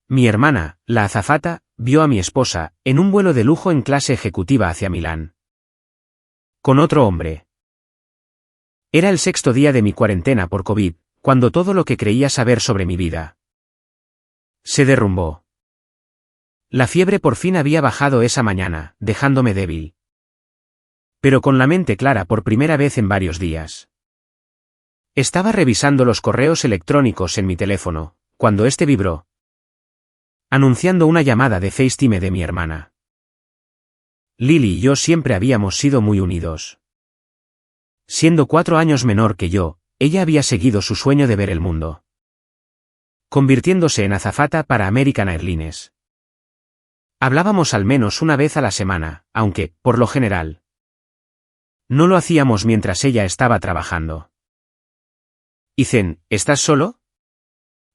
Mi hermana, la azafata, vio a mi esposa, en un vuelo de lujo en clase ejecutiva hacia Milán. Con otro hombre. Era el 6º día de mi cuarentena por COVID, cuando todo lo que creía saber sobre mi vida se derrumbó. La fiebre por fin había bajado esa mañana, dejándome débil. Pero con la mente clara por primera vez en varios días. Estaba revisando los correos electrónicos en mi teléfono, cuando este vibró, anunciando una llamada de FaceTime de mi hermana. Lily y yo siempre habíamos sido muy unidos. Siendo 4 años menor que yo, ella había seguido su sueño de ver el mundo, convirtiéndose en azafata para American Airlines. Hablábamos al menos una vez a la semana, aunque, por lo general, no lo hacíamos mientras ella estaba trabajando. Ethan, ¿estás solo?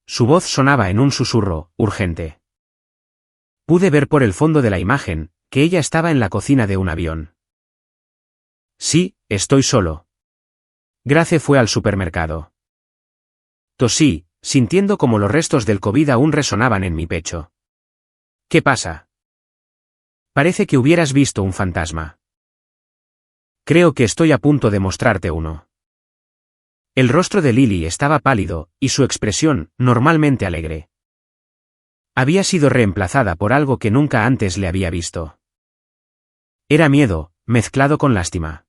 Su voz sonaba en un susurro, urgente. Pude ver por el fondo de la imagen, que ella estaba en la cocina de un avión. Sí, estoy solo. Grace fue al supermercado. Tosí, sintiendo como los restos del COVID aún resonaban en mi pecho. ¿Qué pasa? Parece que hubieras visto un fantasma. Creo que estoy a punto de mostrarte uno. El rostro de Lily estaba pálido, y su expresión, normalmente alegre, había sido reemplazada por algo que nunca antes le había visto. Era miedo, mezclado con lástima.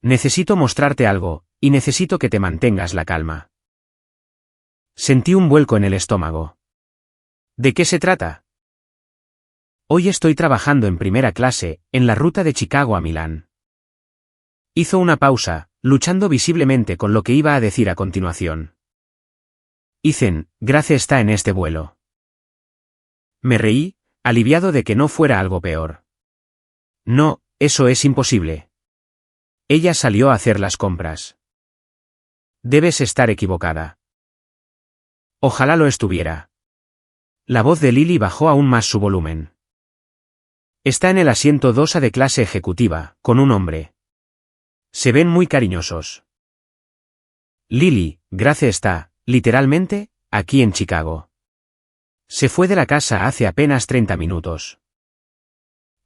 Necesito mostrarte algo, y necesito que te mantengas la calma. Sentí un vuelco en el estómago. ¿De qué se trata? Hoy estoy trabajando en primera clase, en la ruta de Chicago a Milán. Hizo una pausa, luchando visiblemente con lo que iba a decir a continuación. Ethan, Grace está en este vuelo. Me reí, aliviado de que no fuera algo peor. No, eso es imposible. Ella salió a hacer las compras. Debes estar equivocada. Ojalá lo estuviera. La voz de Lily bajó aún más su volumen. Está en el asiento 2A de clase ejecutiva, con un hombre. Se ven muy cariñosos. Lily, Grace está, literalmente, aquí en Chicago. Se fue de la casa hace apenas 30 minutos.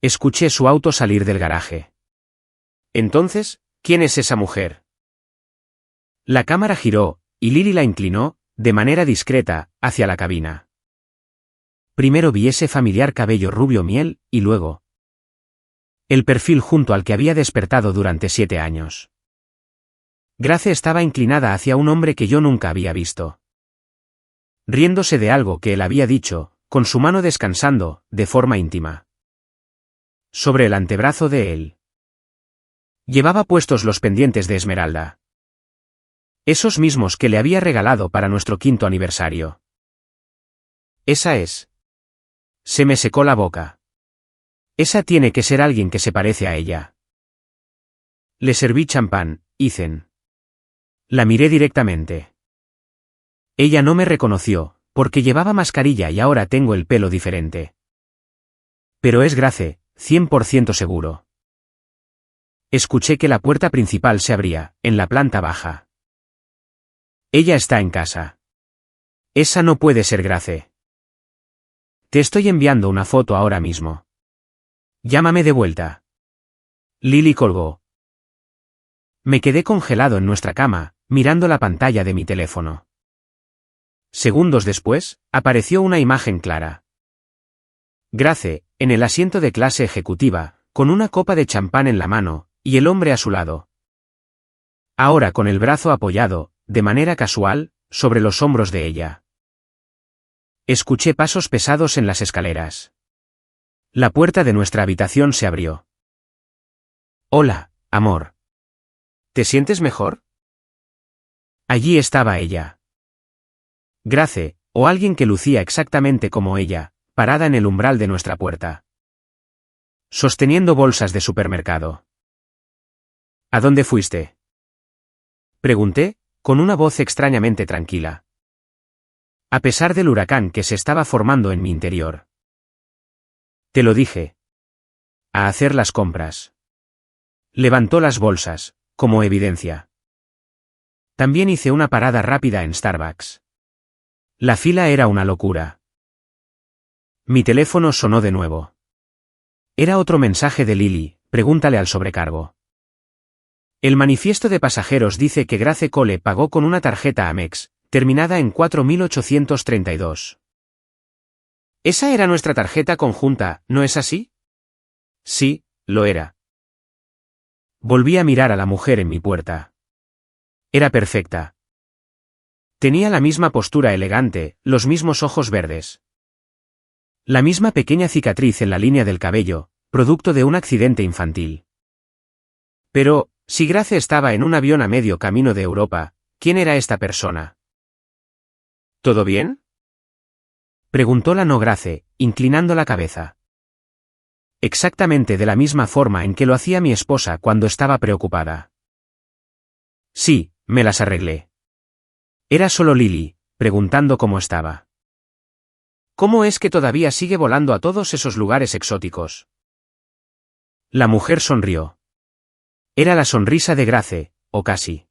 Escuché su auto salir del garaje. Entonces, ¿quién es esa mujer? La cámara giró, y Lily la inclinó, de manera discreta, hacia la cabina. Primero vi ese familiar cabello rubio miel, y luego el perfil junto al que había despertado durante 7 años. Grace estaba inclinada hacia un hombre que yo nunca había visto. Riéndose de algo que él había dicho, con su mano descansando, de forma íntima, sobre el antebrazo de él. Llevaba puestos los pendientes de esmeralda. Esos mismos que le había regalado para nuestro 5º aniversario. Esa es. Se me secó la boca. Esa tiene que ser alguien que se parece a ella. Le serví champán, Ethan. La miré directamente. Ella no me reconoció, porque llevaba mascarilla y ahora tengo el pelo diferente. Pero es Grace, 100% seguro. Escuché que la puerta principal se abría, en la planta baja. Ella está en casa. Esa no puede ser Grace. Te estoy enviando una foto ahora mismo. Llámame de vuelta. Lily colgó. Me quedé congelado en nuestra cama, mirando la pantalla de mi teléfono. Segundos después, apareció una imagen clara. Grace, en el asiento de clase ejecutiva, con una copa de champán en la mano, y el hombre a su lado. Ahora con el brazo apoyado, de manera casual, sobre los hombros de ella. Escuché pasos pesados en las escaleras. La puerta de nuestra habitación se abrió. Hola, amor. ¿Te sientes mejor? Allí estaba ella. Grace, o alguien que lucía exactamente como ella, parada en el umbral de nuestra puerta, sosteniendo bolsas de supermercado. ¿A dónde fuiste? Pregunté, con una voz extrañamente tranquila. A pesar del huracán que se estaba formando en mi interior. Te lo dije. A hacer las compras. Levantó las bolsas, como evidencia. También hice una parada rápida en Starbucks. La fila era una locura. Mi teléfono sonó de nuevo. Era otro mensaje de Lily: pregúntale al sobrecargo. El manifiesto de pasajeros dice que Grace Cole pagó con una tarjeta Amex, terminada en 4832. Esa era nuestra tarjeta conjunta, ¿no es así? Sí, lo era. Volví a mirar a la mujer en mi puerta. Era perfecta. Tenía la misma postura elegante, los mismos ojos verdes. La misma pequeña cicatriz en la línea del cabello, producto de un accidente infantil. Pero, si Grace estaba en un avión a medio camino de Europa, ¿quién era esta persona? ¿Todo bien?, preguntó la no Grace, inclinando la cabeza. Exactamente de la misma forma en que lo hacía mi esposa cuando estaba preocupada. Sí, me las arreglé. Era solo Lily, preguntando cómo estaba. ¿Cómo es que todavía sigue volando a todos esos lugares exóticos? La mujer sonrió. Era la sonrisa de Grace, o casi.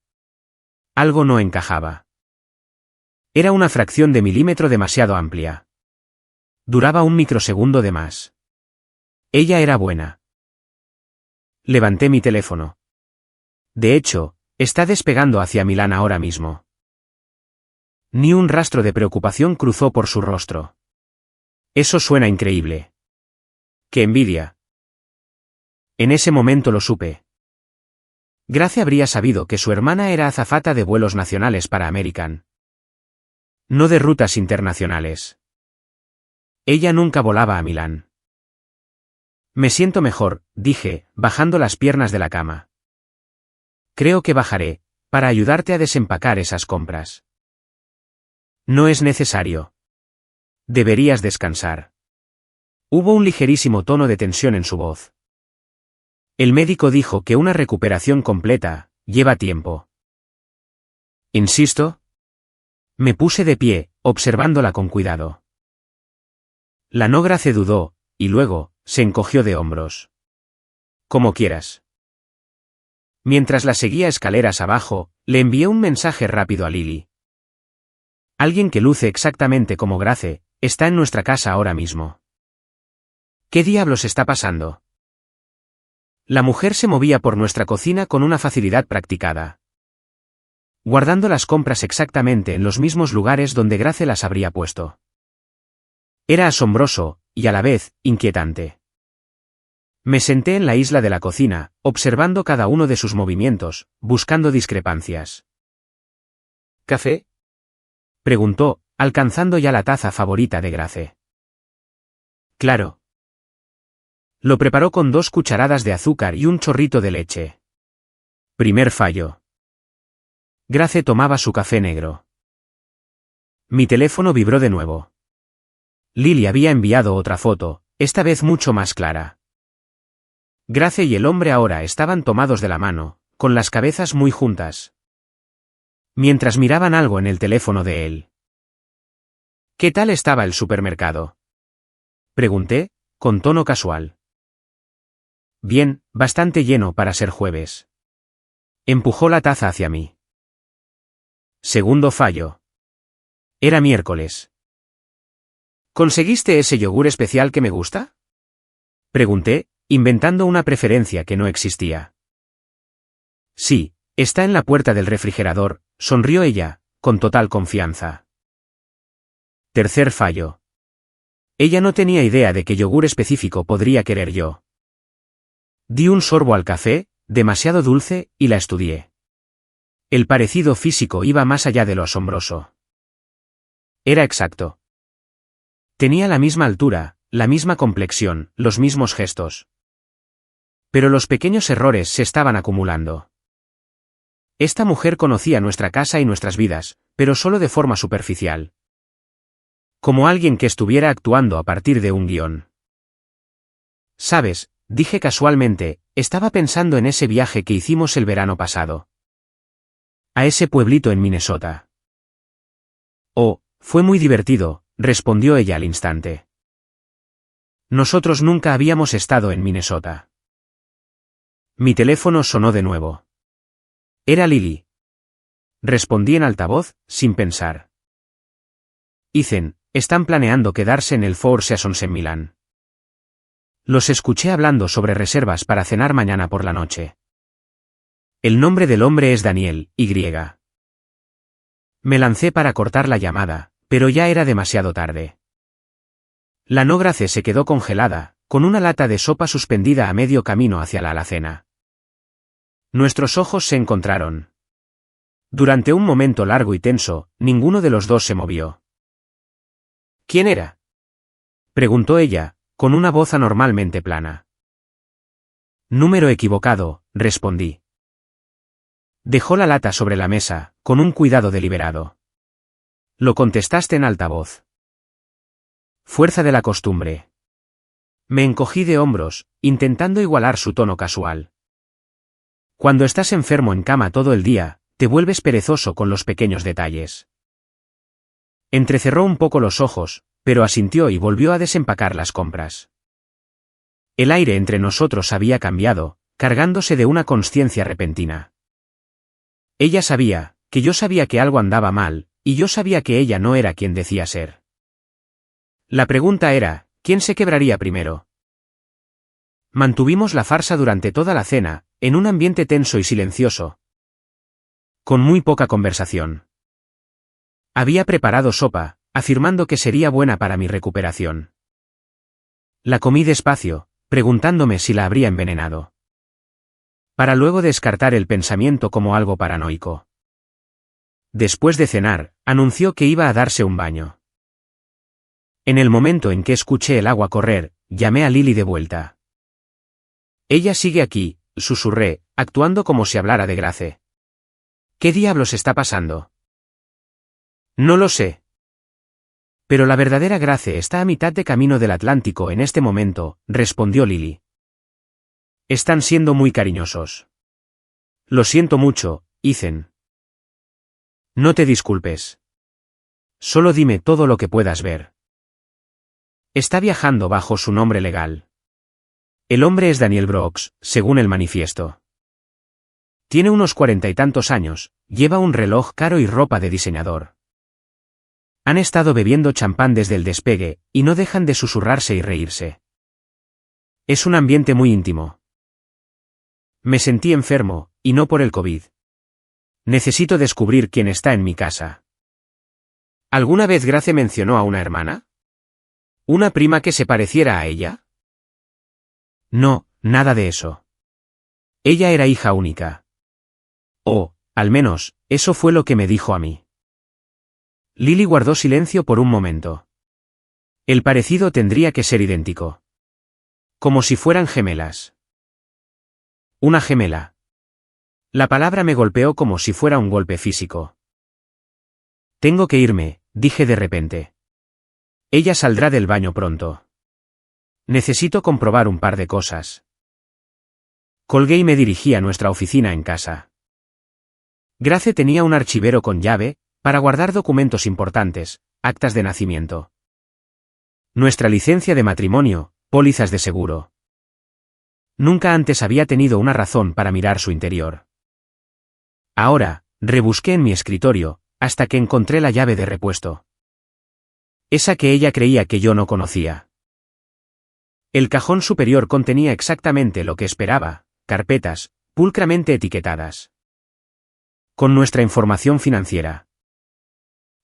Algo no encajaba. Era una fracción de milímetro demasiado amplia. Duraba un microsegundo de más. Ella era buena. Levanté mi teléfono. De hecho, está despegando hacia Milán ahora mismo. Ni un rastro de preocupación cruzó por su rostro. Eso suena increíble. ¡Qué envidia! En ese momento lo supe. Grace habría sabido que su hermana era azafata de vuelos nacionales para American. No de rutas internacionales. Ella nunca volaba a Milán. Me siento mejor, dije, bajando las piernas de la cama. Creo que bajaré, para ayudarte a desempacar esas compras. No es necesario. Deberías descansar. Hubo un ligerísimo tono de tensión en su voz. El médico dijo que una recuperación completa lleva tiempo. ¿Insisto? Me puse de pie, observándola con cuidado. La no Grace dudó, y luego, se encogió de hombros. Como quieras. Mientras la seguía escaleras abajo, le envié un mensaje rápido a Lily. Alguien que luce exactamente como Grace, está en nuestra casa ahora mismo. ¿Qué diablos está pasando? La mujer se movía por nuestra cocina con una facilidad practicada, guardando las compras exactamente en los mismos lugares donde Grace las habría puesto. Era asombroso, y a la vez, inquietante. Me senté en la isla de la cocina, observando cada uno de sus movimientos, buscando discrepancias. ¿Café?, preguntó, alcanzando ya la taza favorita de Grace. Claro. Lo preparó con 2 cucharadas de azúcar y un chorrito de leche. Primer fallo. Grace tomaba su café negro. Mi teléfono vibró de nuevo. Lily había enviado otra foto, esta vez mucho más clara. Grace y el hombre ahora estaban tomados de la mano, con las cabezas muy juntas, mientras miraban algo en el teléfono de él. ¿Qué tal estaba el supermercado?, pregunté, con tono casual. Bien, bastante lleno para ser jueves. Empujó la taza hacia mí. Segundo fallo. Era miércoles. ¿Conseguiste ese yogur especial que me gusta?, pregunté, inventando una preferencia que no existía. Sí, está en la puerta del refrigerador, sonrió ella, con total confianza. Tercer fallo. Ella no tenía idea de qué yogur específico podría querer yo. Di un sorbo al café, demasiado dulce, y la estudié. El parecido físico iba más allá de lo asombroso. Era exacto. Tenía la misma altura, la misma complexión, los mismos gestos. Pero los pequeños errores se estaban acumulando. Esta mujer conocía nuestra casa y nuestras vidas, pero solo de forma superficial. Como alguien que estuviera actuando a partir de un guión. ¿Sabes?, dije casualmente, estaba pensando en ese viaje que hicimos el verano pasado. A ese pueblito en Minnesota. Oh, fue muy divertido, respondió ella al instante. Nosotros nunca habíamos estado en Minnesota. Mi teléfono sonó de nuevo. Era Lily. Respondí en altavoz, sin pensar. Ethan, Están planeando quedarse en el Four Seasons en Milán. Los escuché hablando sobre reservas para cenar mañana por la noche. El nombre del hombre es Daniel, Y. Me lancé para cortar la llamada, pero ya era demasiado tarde. La no Grace se quedó congelada, con una lata de sopa suspendida a medio camino hacia la alacena. Nuestros ojos se encontraron. Durante un momento largo y tenso, ninguno de los dos se movió. ¿Quién era?, preguntó ella, con una voz anormalmente plana. Número equivocado, respondí. Dejó la lata sobre la mesa, con un cuidado deliberado. Lo contestaste en alta voz. Fuerza de la costumbre. Me encogí de hombros, intentando igualar su tono casual. Cuando estás enfermo en cama todo el día, te vuelves perezoso con los pequeños detalles. Entrecerró un poco los ojos, pero asintió y volvió a desempacar las compras. El aire entre nosotros había cambiado, cargándose de una consciencia repentina. Ella sabía, que yo sabía que algo andaba mal, y yo sabía que ella no era quien decía ser. La pregunta era, ¿quién se quebraría primero? Mantuvimos la farsa durante toda la cena, en un ambiente tenso y silencioso, con muy poca conversación. Había preparado sopa, afirmando que sería buena para mi recuperación. La comí despacio, preguntándome si la habría envenenado, para luego descartar el pensamiento como algo paranoico. Después de cenar, anunció que iba a darse un baño. En el momento en que escuché el agua correr, llamé a Lily de vuelta. Ella sigue aquí, susurré, actuando como si hablara de Grace. ¿Qué diablos está pasando? No lo sé. Pero la verdadera Grace está a mitad de camino del Atlántico en este momento, respondió Lily. Están siendo muy cariñosos. Lo siento mucho, Ethan. No te disculpes. Solo dime todo lo que puedas ver. Está viajando bajo su nombre legal. El hombre es Daniel Brooks, según el manifiesto. Tiene unos 40 y tantos años, lleva un reloj caro y ropa de diseñador. Han estado bebiendo champán desde el despegue, y no dejan de susurrarse y reírse. Es un ambiente muy íntimo. Me sentí enfermo, y no por el COVID. Necesito descubrir quién está en mi casa. ¿Alguna vez Grace mencionó a una hermana? ¿Una prima que se pareciera a ella? No, nada de eso. Ella era hija única. O, al menos, eso fue lo que me dijo a mí. Lily guardó silencio por un momento. El parecido tendría que ser idéntico. Como si fueran gemelas. Una gemela. La palabra me golpeó como si fuera un golpe físico. Tengo que irme, dije de repente. Ella saldrá del baño pronto. Necesito comprobar un par de cosas. Colgué y me dirigí a nuestra oficina en casa. Grace tenía un archivero con llave, para guardar documentos importantes, actas de nacimiento, nuestra licencia de matrimonio, pólizas de seguro. Nunca antes había tenido una razón para mirar su interior. Ahora, rebusqué en mi escritorio, hasta que encontré la llave de repuesto. Esa que ella creía que yo no conocía. El cajón superior contenía exactamente lo que esperaba, carpetas, pulcramente etiquetadas, con nuestra información financiera.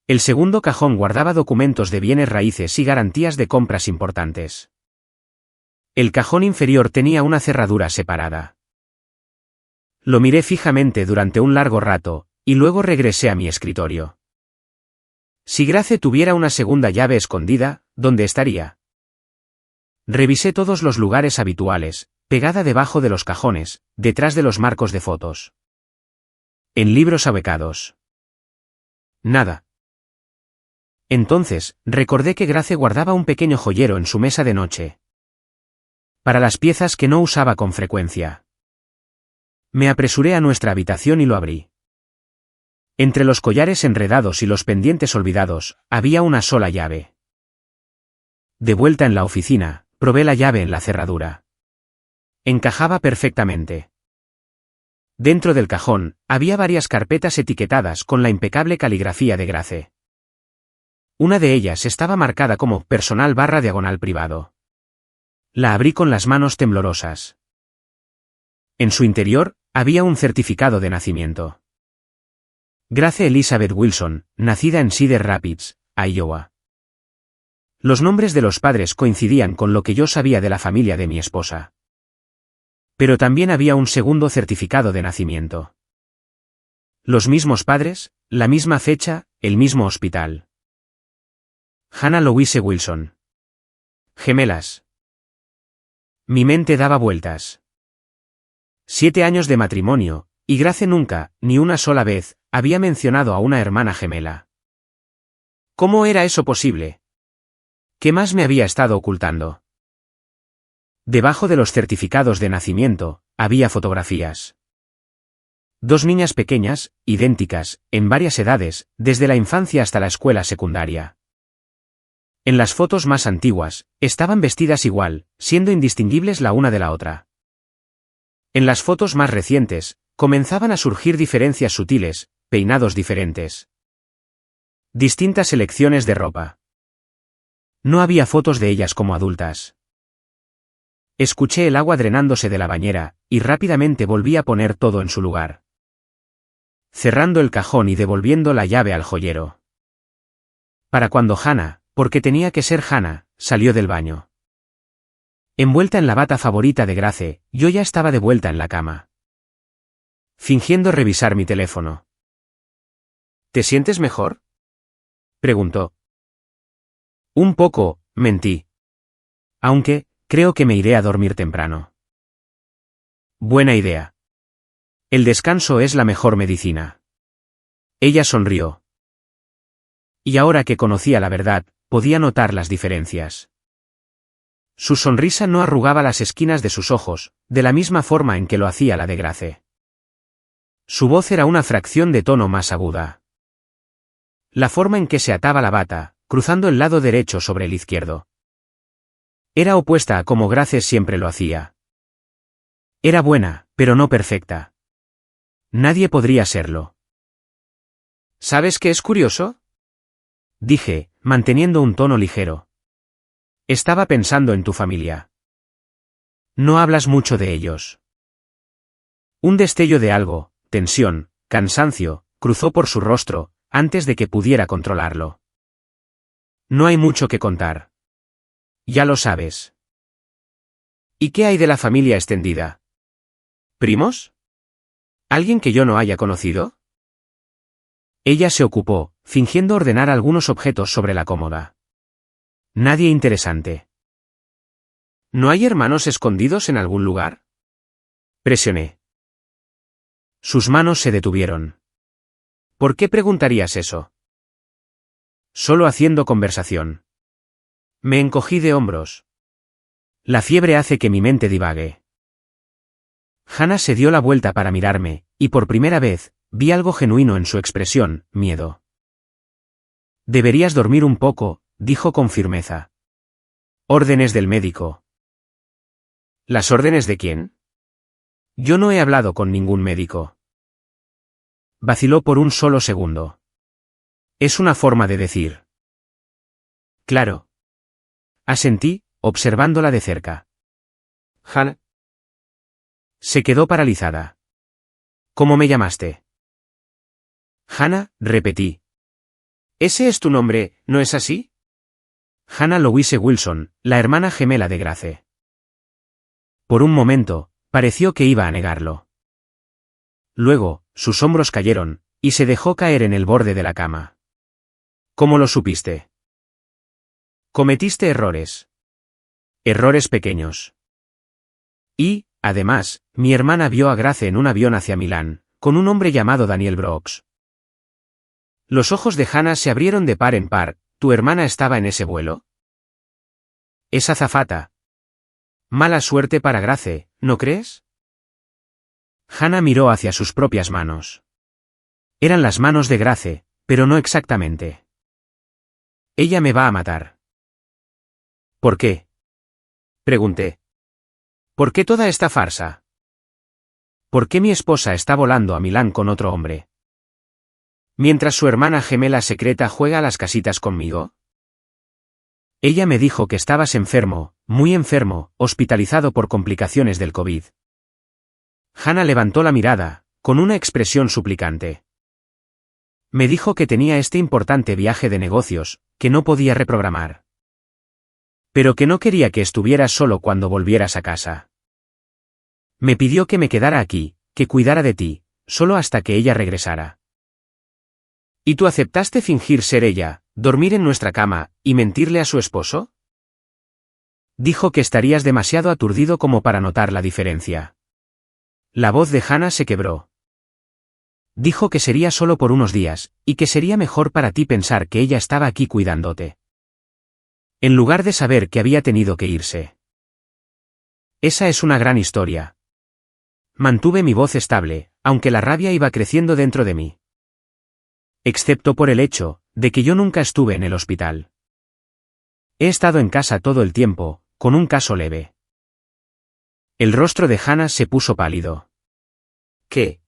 El segundo cajón guardaba documentos de bienes raíces y garantías de compras importantes. El cajón inferior tenía una cerradura separada. Lo miré fijamente durante un largo rato, y luego regresé a mi escritorio. Si Grace tuviera una segunda llave escondida, ¿dónde estaría? Revisé todos los lugares habituales, pegada debajo de los cajones, detrás de los marcos de fotos. En libros abecados. Nada. Entonces, recordé que Grace guardaba un pequeño joyero en su mesa de noche, para las piezas que no usaba con frecuencia. Me apresuré a nuestra habitación y lo abrí. Entre los collares enredados y los pendientes olvidados, había una sola llave. De vuelta en la oficina, probé la llave en la cerradura. Encajaba perfectamente. Dentro del cajón, había varias carpetas etiquetadas con la impecable caligrafía de Grace. Una de ellas estaba marcada como personal/diagonal privado. La abrí con las manos temblorosas. En su interior, había un certificado de nacimiento. Grace Elizabeth Wilson, nacida en Cedar Rapids, Iowa. Los nombres de los padres coincidían con lo que yo sabía de la familia de mi esposa. Pero también había un segundo certificado de nacimiento. Los mismos padres, la misma fecha, el mismo hospital. Hannah Louise Wilson. Gemelas. Mi mente daba vueltas. 7 años de matrimonio, y Grace nunca, ni una sola vez, había mencionado a una hermana gemela. ¿Cómo era eso posible? ¿Qué más me había estado ocultando? Debajo de los certificados de nacimiento, había fotografías. 2 niñas pequeñas, idénticas, en varias edades, desde la infancia hasta la escuela secundaria. En las fotos más antiguas, estaban vestidas igual, siendo indistinguibles la una de la otra. En las fotos más recientes, comenzaban a surgir diferencias sutiles, peinados diferentes. Distintas selecciones de ropa. No había fotos de ellas como adultas. Escuché el agua drenándose de la bañera, y rápidamente volví a poner todo en su lugar. Cerrando el cajón y devolviendo la llave al joyero. Para cuando Hannah, porque tenía que ser Hannah, salió del baño. Envuelta en la bata favorita de Grace, yo ya estaba de vuelta en la cama. Fingiendo revisar mi teléfono. ¿Te sientes mejor?, preguntó. Un poco, mentí. Aunque, creo que me iré a dormir temprano. Buena idea. El descanso es la mejor medicina. Ella sonrió. Y ahora que conocía la verdad, podía notar las diferencias. Su sonrisa no arrugaba las esquinas de sus ojos, de la misma forma en que lo hacía la de Grace. Su voz era una fracción de tono más aguda. La forma en que se ataba la bata, cruzando el lado derecho sobre el izquierdo. Era opuesta a como Grace siempre lo hacía. Era buena, pero no perfecta. Nadie podría serlo. ¿Sabes qué es curioso?, dije, manteniendo un tono ligero. Estaba pensando en tu familia. No hablas mucho de ellos. Un destello de algo, tensión, cansancio, cruzó por su rostro, antes de que pudiera controlarlo. No hay mucho que contar. Ya lo sabes. ¿Y qué hay de la familia extendida? ¿Primos? ¿Alguien que yo no haya conocido? Ella se ocupó, fingiendo ordenar algunos objetos sobre la cómoda. Nadie interesante. ¿No hay hermanos escondidos en algún lugar?, presioné. Sus manos se detuvieron. ¿Por qué preguntarías eso? Solo haciendo conversación. Me encogí de hombros. La fiebre hace que mi mente divague. Hannah se dio la vuelta para mirarme, y por primera vez, vi algo genuino en su expresión, miedo. Deberías dormir un poco, dijo con firmeza. Órdenes del médico. ¿Las órdenes de quién? Yo no he hablado con ningún médico. Vaciló por un solo segundo. Es una forma de decir. Claro. Asentí, observándola de cerca. Hannah. Se quedó paralizada. ¿Cómo me llamaste? Hannah, repetí. Ese es tu nombre, ¿no es así? Hannah Louise Wilson, la hermana gemela de Grace. Por un momento, pareció que iba a negarlo. Luego, sus hombros cayeron, y se dejó caer en el borde de la cama. ¿Cómo lo supiste? Cometiste errores. Errores pequeños. Y, además, mi hermana vio a Grace en un avión hacia Milán, con un hombre llamado Daniel Brooks. Los ojos de Hannah se abrieron de par en par. ¿Tu hermana estaba en ese vuelo? Es azafata. Mala suerte para Grace, ¿no crees? Hannah miró hacia sus propias manos. Eran las manos de Grace, pero no exactamente. Ella me va a matar. ¿Por qué?, pregunté. ¿Por qué toda esta farsa? ¿Por qué mi esposa está volando a Milán con otro hombre? Mientras su hermana gemela secreta juega a las casitas conmigo. Ella me dijo que estabas enfermo, muy enfermo, hospitalizado por complicaciones del COVID. Hannah levantó la mirada, con una expresión suplicante. Me dijo que tenía este importante viaje de negocios, que no podía reprogramar. Pero que no quería que estuvieras solo cuando volvieras a casa. Me pidió que me quedara aquí, que cuidara de ti, solo hasta que ella regresara. ¿Y tú aceptaste fingir ser ella, dormir en nuestra cama, y mentirle a su esposo? Dijo que estarías demasiado aturdido como para notar la diferencia. La voz de Hannah se quebró. Dijo que sería solo por unos días, y que sería mejor para ti pensar que ella estaba aquí cuidándote. En lugar de saber que había tenido que irse. Esa es una gran historia. Mantuve mi voz estable, aunque la rabia iba creciendo dentro de mí. Excepto por el hecho, de que yo nunca estuve en el hospital. He estado en casa todo el tiempo, con un caso leve. El rostro de Hannah se puso pálido. ¿Qué?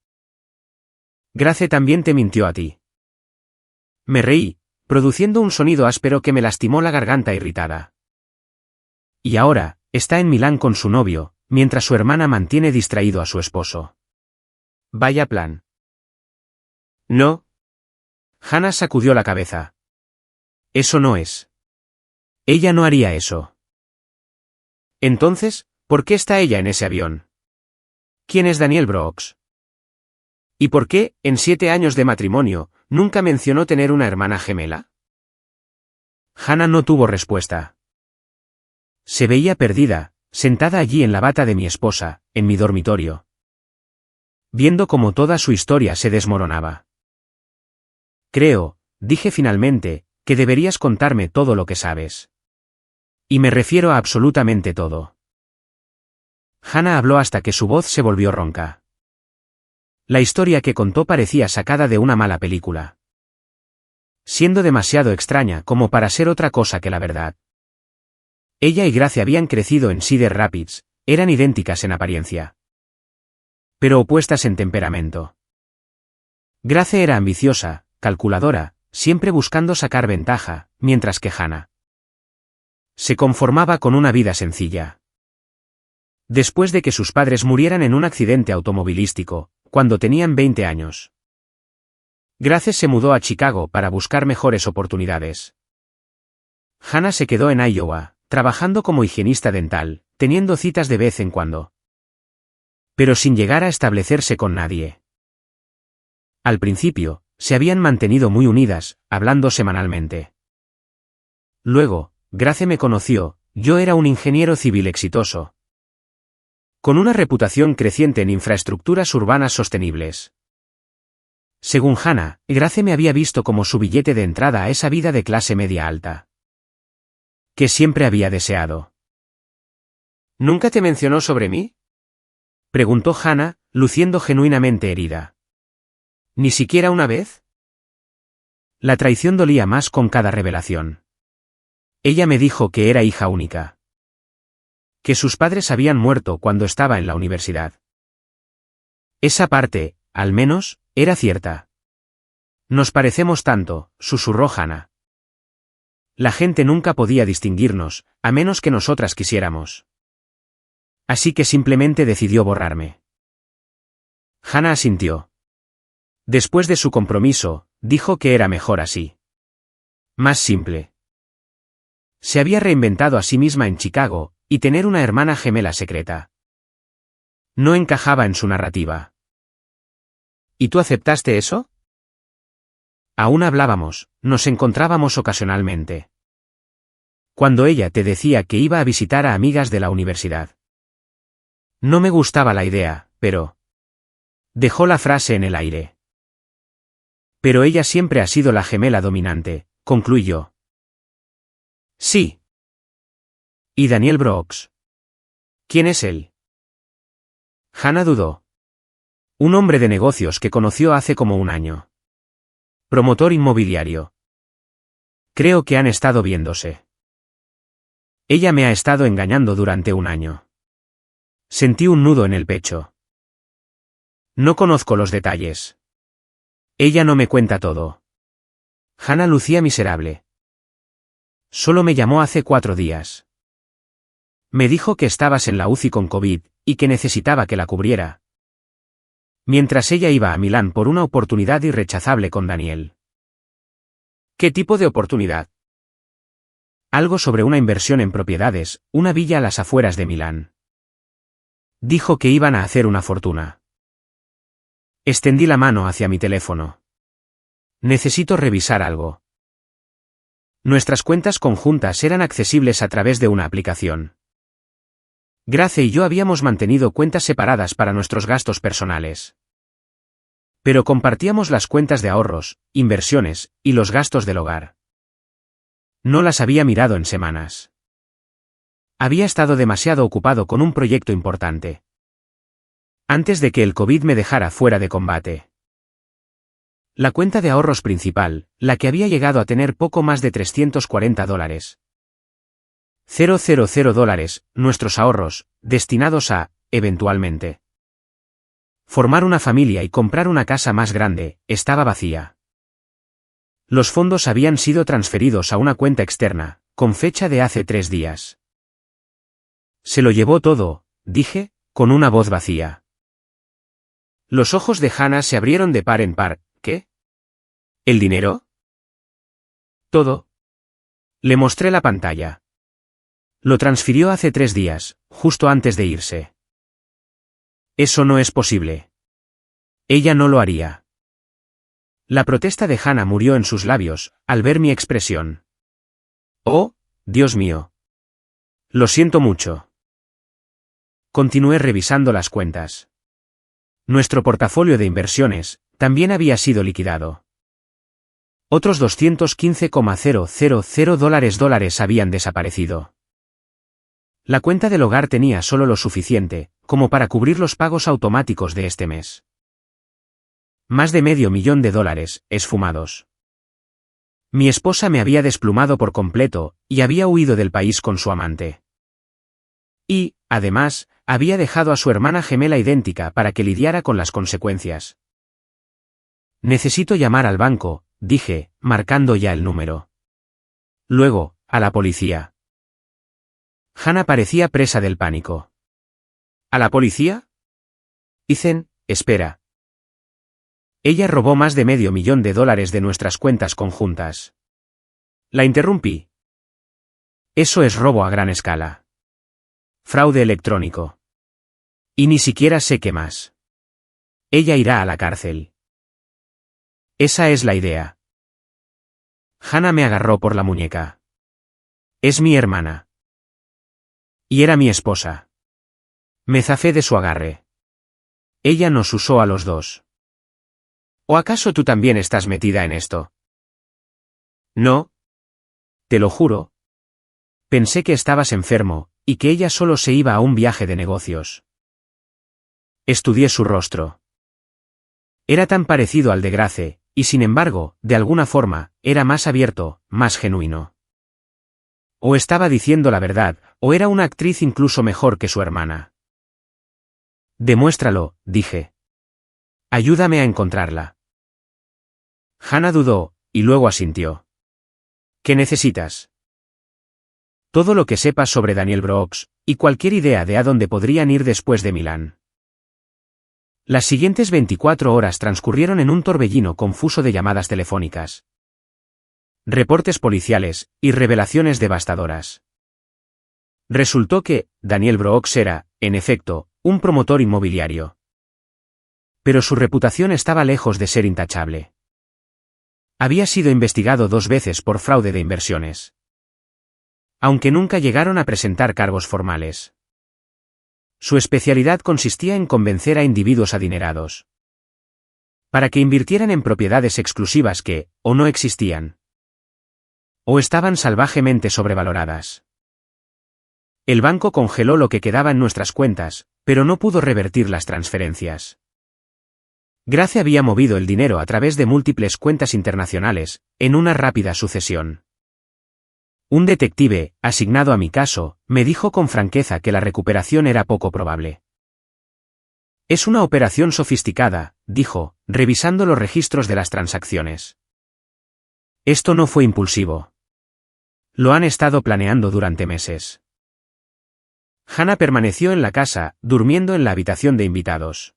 Grace también te mintió a ti. Me reí, produciendo un sonido áspero que me lastimó la garganta irritada. Y ahora, está en Milán con su novio, mientras su hermana mantiene distraído a su esposo. Vaya plan. No. Hannah sacudió la cabeza. Eso no es. Ella no haría eso. Entonces, ¿por qué está ella en ese avión? ¿Quién es Daniel Brooks? ¿Y por qué, en 7 años de matrimonio, nunca mencionó tener una hermana gemela? Hannah no tuvo respuesta. Se veía perdida, sentada allí en la bata de mi esposa, en mi dormitorio. Viendo cómo toda su historia se desmoronaba. Creo, dije finalmente, que deberías contarme todo lo que sabes. Y me refiero a absolutamente todo. Hannah habló hasta que su voz se volvió ronca. La historia que contó parecía sacada de una mala película. Siendo demasiado extraña como para ser otra cosa que la verdad. Ella y Grace habían crecido en Cedar Rapids, eran idénticas en apariencia. Pero opuestas en temperamento. Grace era ambiciosa, calculadora, siempre buscando sacar ventaja, mientras que Hannah se conformaba con una vida sencilla. Después de que sus padres murieran en un accidente automovilístico, cuando tenían 20 años. Grace se mudó a Chicago para buscar mejores oportunidades. Hannah se quedó en Iowa, trabajando como higienista dental, teniendo citas de vez en cuando. Pero sin llegar a establecerse con nadie. Al principio, se habían mantenido muy unidas, hablando semanalmente. Luego, Grace me conoció, yo era un ingeniero civil exitoso. Con una reputación creciente en infraestructuras urbanas sostenibles. Según Hannah, Grace me había visto como su billete de entrada a esa vida de clase media alta. Que siempre había deseado. ¿Nunca te mencionó sobre mí? Preguntó Hannah, luciendo genuinamente herida. ¿Ni siquiera una vez? La traición dolía más con cada revelación. Ella me dijo que era hija única. Que sus padres habían muerto cuando estaba en la universidad. Esa parte, al menos, era cierta. Nos parecemos tanto, susurró Hannah. La gente nunca podía distinguirnos, a menos que nosotras quisiéramos. Así que simplemente decidió borrarme. Hannah asintió. Después de su compromiso, dijo que era mejor así. Más simple. Se había reinventado a sí misma en Chicago, y tener una hermana gemela secreta. No encajaba en su narrativa. ¿Y tú aceptaste eso? Aún hablábamos, nos encontrábamos ocasionalmente. Cuando ella te decía que iba a visitar a amigas de la universidad. No me gustaba la idea, pero... Dejó la frase en el aire. Pero ella siempre ha sido la gemela dominante, concluyó. Sí. ¿Y Daniel Brooks? ¿Quién es él? Hannah dudó. Un hombre de negocios que conoció hace como un año. Promotor inmobiliario. Creo que han estado viéndose. Ella me ha estado engañando durante un año. Sentí un nudo en el pecho. No conozco los detalles. Ella no me cuenta todo. Hannah lucía miserable. Solo me llamó hace 4 días. Me dijo que estabas en la UCI con COVID, y que necesitaba que la cubriera. Mientras ella iba a Milán por una oportunidad irrechazable con Daniel. ¿Qué tipo de oportunidad? Algo sobre una inversión en propiedades, una villa a las afueras de Milán. Dijo que iban a hacer una fortuna. Extendí la mano hacia mi teléfono. Necesito revisar algo. Nuestras cuentas conjuntas eran accesibles a través de una aplicación. Grace y yo habíamos mantenido cuentas separadas para nuestros gastos personales. Pero compartíamos las cuentas de ahorros, inversiones, y los gastos del hogar. No las había mirado en semanas. Había estado demasiado ocupado con un proyecto importante. Antes de que el COVID me dejara fuera de combate. La cuenta de ahorros principal, la que había llegado a tener poco más de $340. $000, nuestros ahorros, destinados a, eventualmente, formar una familia y comprar una casa más grande, estaba vacía. Los fondos habían sido transferidos a una cuenta externa, con fecha de hace 3 días. Se lo llevó todo, dije, con una voz vacía. Los ojos de Hannah se abrieron de par en par. ¿Qué? ¿El dinero? Todo. Le mostré la pantalla. Lo transfirió hace 3 días, justo antes de irse. Eso no es posible. Ella no lo haría. La protesta de Hannah murió en sus labios, al ver mi expresión. Oh, Dios mío. Lo siento mucho. Continué revisando las cuentas. Nuestro portafolio de inversiones también había sido liquidado. Otros $215,000 habían desaparecido. La cuenta del hogar tenía solo lo suficiente, como para cubrir los pagos automáticos de este mes. Más de $500,000, esfumados. Mi esposa me había desplumado por completo, y había huido del país con su amante. Y, además, había dejado a su hermana gemela idéntica para que lidiara con las consecuencias. Necesito llamar al banco, dije, marcando ya el número. Luego, a la policía. Hannah parecía presa del pánico. ¿A la policía? Ethan, espera. Ella robó más de $500,000 de nuestras cuentas conjuntas. La interrumpí. Eso es robo a gran escala. Fraude electrónico. Y ni siquiera sé qué más. Ella irá a la cárcel. Esa es la idea. Hannah me agarró por la muñeca. Es mi hermana. Y era mi esposa. Me zafé de su agarre. Ella nos usó a los dos. ¿O acaso tú también estás metida en esto? No. Te lo juro. Pensé que estabas enfermo, y que ella solo se iba a un viaje de negocios. Estudié su rostro. Era tan parecido al de Grace, y sin embargo, de alguna forma, era más abierto, más genuino. O estaba diciendo la verdad, o era una actriz incluso mejor que su hermana. Demuéstralo, dije. Ayúdame a encontrarla. Hannah dudó, y luego asintió. ¿Qué necesitas? Todo lo que sepas sobre Daniel Brooks, y cualquier idea de a dónde podrían ir después de Milán. Las siguientes 24 horas transcurrieron en un torbellino confuso de llamadas telefónicas, reportes policiales, y revelaciones devastadoras. Resultó que, Daniel Brooks era, en efecto, un promotor inmobiliario. Pero su reputación estaba lejos de ser intachable. Había sido investigado 2 veces por fraude de inversiones. Aunque nunca llegaron a presentar cargos formales. Su especialidad consistía en convencer a individuos adinerados para que invirtieran en propiedades exclusivas que, o no existían, o estaban salvajemente sobrevaloradas. El banco congeló lo que quedaba en nuestras cuentas, pero no pudo revertir las transferencias. Grace había movido el dinero a través de múltiples cuentas internacionales, en una rápida sucesión. Un detective, asignado a mi caso, me dijo con franqueza que la recuperación era poco probable. Es una operación sofisticada, dijo, revisando los registros de las transacciones. Esto no fue impulsivo. Lo han estado planeando durante meses. Hannah permaneció en la casa, durmiendo en la habitación de invitados.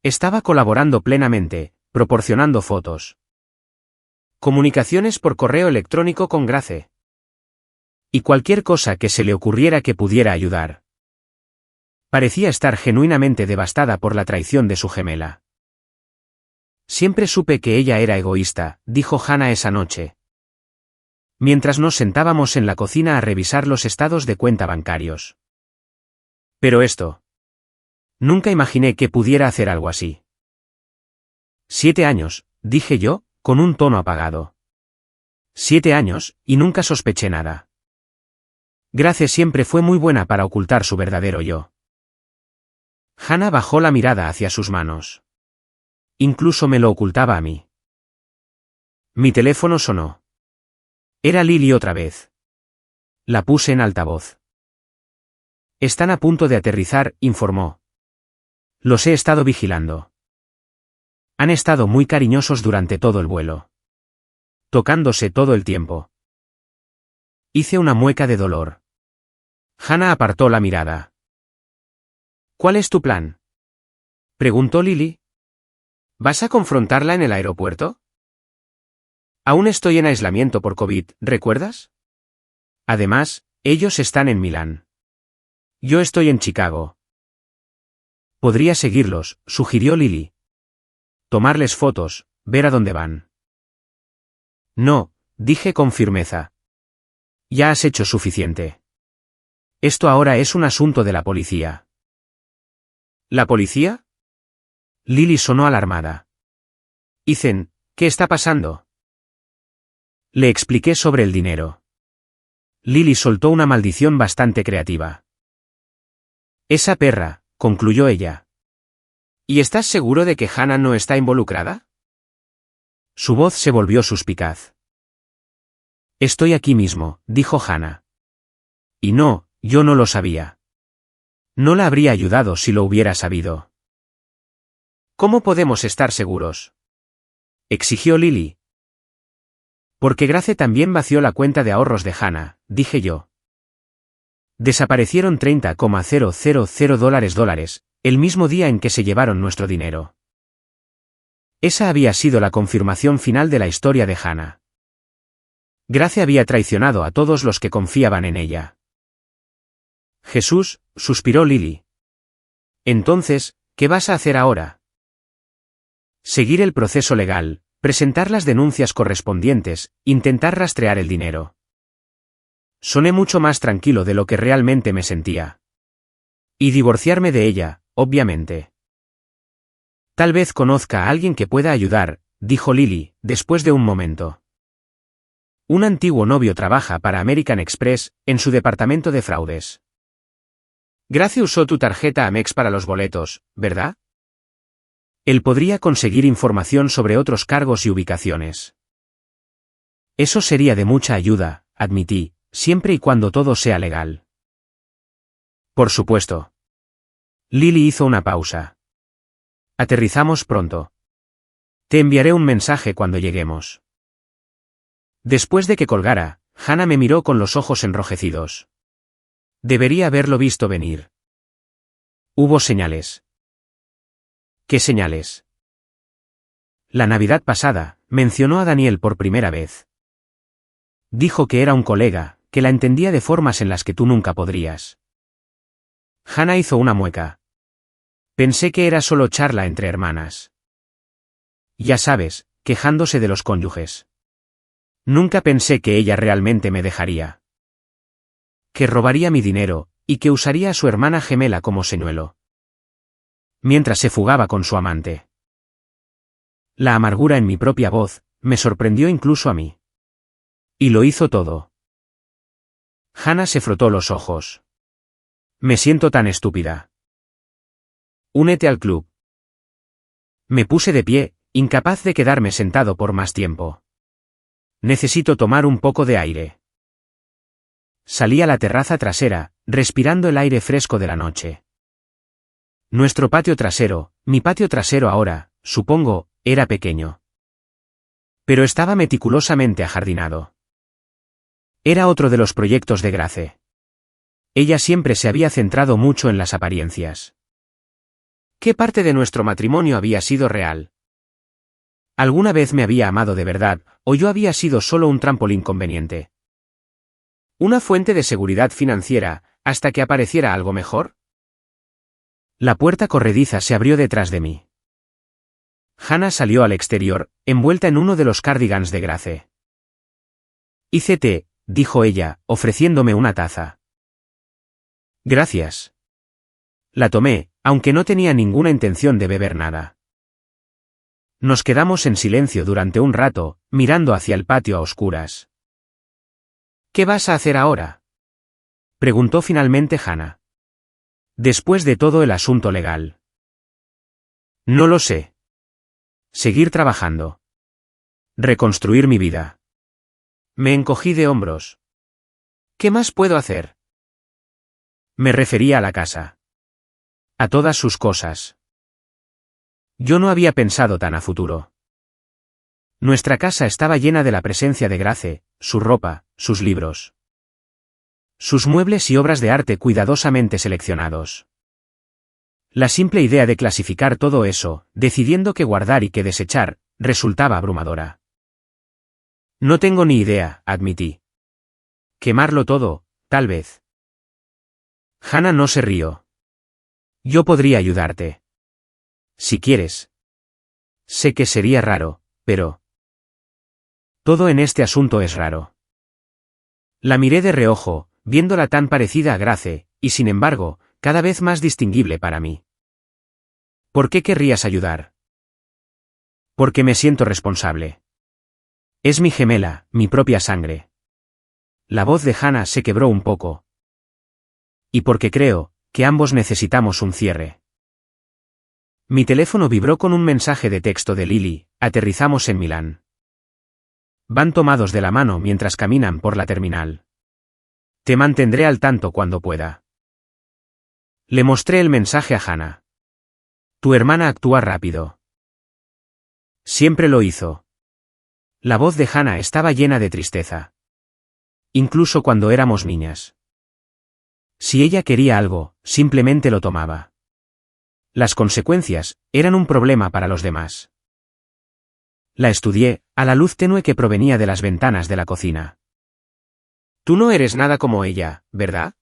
Estaba colaborando plenamente, proporcionando fotos. Comunicaciones por correo electrónico con Grace. Y cualquier cosa que se le ocurriera que pudiera ayudar. Parecía estar genuinamente devastada por la traición de su gemela. Siempre supe que ella era egoísta, dijo Hannah esa noche. Mientras nos sentábamos en la cocina a revisar los estados de cuenta bancarios. Pero esto. Nunca imaginé que pudiera hacer algo así. 7 años, dije yo, con un tono apagado. 7 años, y nunca sospeché nada. Grace siempre fue muy buena para ocultar su verdadero yo. Hannah bajó la mirada hacia sus manos. Incluso me lo ocultaba a mí. Mi teléfono sonó. Era Lily otra vez. La puse en altavoz. Están a punto de aterrizar, informó. Los he estado vigilando. Han estado muy cariñosos durante todo el vuelo. Tocándose todo el tiempo. Hice una mueca de dolor. Hannah apartó la mirada. ¿Cuál es tu plan?, preguntó Lily. ¿Vas a confrontarla en el aeropuerto? Aún estoy en aislamiento por COVID, ¿recuerdas? Además, ellos están en Milán. Yo estoy en Chicago. Podría seguirlos, sugirió Lily. Tomarles fotos, ver a dónde van. No, dije con firmeza. Ya has hecho suficiente. Esto ahora es un asunto de la policía. ¿La policía? Lily sonó alarmada. Ethan, ¿qué está pasando? Le expliqué sobre el dinero. Lily soltó una maldición bastante creativa. Esa perra, concluyó ella. ¿Y estás seguro de que Hannah no está involucrada? Su voz se volvió suspicaz. Estoy aquí mismo, dijo Hannah. Y no, yo no lo sabía. No la habría ayudado si lo hubiera sabido. ¿Cómo podemos estar seguros?, exigió Lily. Porque Grace también vació la cuenta de ahorros de Hannah, dije yo. Desaparecieron $30,000 el mismo día en que se llevaron nuestro dinero. Esa había sido la confirmación final de la historia de Hannah. Grace había traicionado a todos los que confiaban en ella. Jesús, suspiró Lily. Entonces, ¿qué vas a hacer ahora? Seguir el proceso legal, presentar las denuncias correspondientes, intentar rastrear el dinero. Soné mucho más tranquilo de lo que realmente me sentía. Y divorciarme de ella, obviamente. Tal vez conozca a alguien que pueda ayudar, dijo Lily, después de un momento. Un antiguo novio trabaja para American Express, en su departamento de fraudes. Grace usó tu tarjeta Amex para los boletos, ¿verdad? Él podría conseguir información sobre otros cargos y ubicaciones. Eso sería de mucha ayuda, admití, siempre y cuando todo sea legal. Por supuesto. Lily hizo una pausa. Aterrizamos pronto. Te enviaré un mensaje cuando lleguemos. Después de que colgara, Hannah me miró con los ojos enrojecidos. Debería haberlo visto venir. Hubo señales. ¿Qué señales? La Navidad pasada, mencionó a Daniel por primera vez. Dijo que era un colega, que la entendía de formas en las que tú nunca podrías. Hannah hizo una mueca. Pensé que era solo charla entre hermanas. Ya sabes, quejándose de los cónyuges. Nunca pensé que ella realmente me dejaría. Que robaría mi dinero, y que usaría a su hermana gemela como señuelo. Mientras se fugaba con su amante. La amargura en mi propia voz, me sorprendió incluso a mí. Y lo hizo todo. Hannah se frotó los ojos. Me siento tan estúpida. Únete al club. Me puse de pie, incapaz de quedarme sentado por más tiempo. Necesito tomar un poco de aire. Salí a la terraza trasera, respirando el aire fresco de la noche. Nuestro patio trasero, mi patio trasero ahora, supongo, era pequeño. Pero estaba meticulosamente ajardinado. Era otro de los proyectos de Grace. Ella siempre se había centrado mucho en las apariencias. ¿Qué parte de nuestro matrimonio había sido real? ¿Alguna vez me había amado de verdad, o yo había sido solo un trampolín conveniente? ¿Una fuente de seguridad financiera, hasta que apareciera algo mejor? La puerta corrediza se abrió detrás de mí. Hannah salió al exterior, envuelta en uno de los cardigans de Grace. «Hice té», dijo ella, ofreciéndome una taza. «Gracias». La tomé, aunque no tenía ninguna intención de beber nada. Nos quedamos en silencio durante un rato, mirando hacia el patio a oscuras. «¿Qué vas a hacer ahora?», preguntó finalmente Hannah. «Después de todo el asunto legal». «No lo sé. Seguir trabajando. Reconstruir mi vida». Me encogí de hombros. «¿Qué más puedo hacer?». Me refería a la casa. A todas sus cosas. Yo no había pensado tan a futuro. Nuestra casa estaba llena de la presencia de Grace, su ropa, sus libros. Sus muebles y obras de arte cuidadosamente seleccionados. La simple idea de clasificar todo eso, decidiendo qué guardar y qué desechar, resultaba abrumadora. «No tengo ni idea», admití. «Quemarlo todo, tal vez». Hannah no se rió. «Yo podría ayudarte. Si quieres». Sé que sería raro, pero... Todo en este asunto es raro. La miré de reojo, viéndola tan parecida a Grace, y sin embargo, cada vez más distinguible para mí. «¿Por qué querrías ayudar?». «Porque me siento responsable. Es mi gemela, mi propia sangre». La voz de Hannah se quebró un poco. «Y porque creo que ambos necesitamos un cierre». Mi teléfono vibró con un mensaje de texto de Lily: «Aterrizamos en Milán». Van tomados de la mano mientras caminan por la terminal. «Te mantendré al tanto cuando pueda». Le mostré el mensaje a Hannah. «Tu hermana actúa rápido». Siempre lo hizo. La voz de Hannah estaba llena de tristeza. Incluso cuando éramos niñas. Si ella quería algo, simplemente lo tomaba. Las consecuencias eran un problema para los demás. La estudié, a la luz tenue que provenía de las ventanas de la cocina. «Tú no eres nada como ella, ¿verdad?».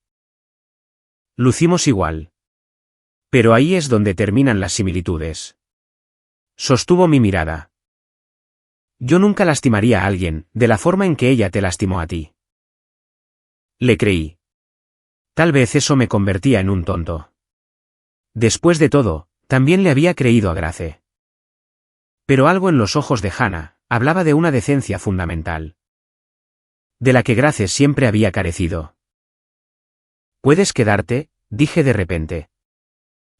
«Lucimos igual. Pero ahí es donde terminan las similitudes». Sostuvo mi mirada. «Yo nunca lastimaría a alguien, de la forma en que ella te lastimó a ti». Le creí. Tal vez eso me convertía en un tonto. Después de todo, también le había creído a Grace. Pero algo en los ojos de Hannah hablaba de una decencia fundamental. De la que Grace siempre había carecido. «¿Puedes quedarte?», dije de repente.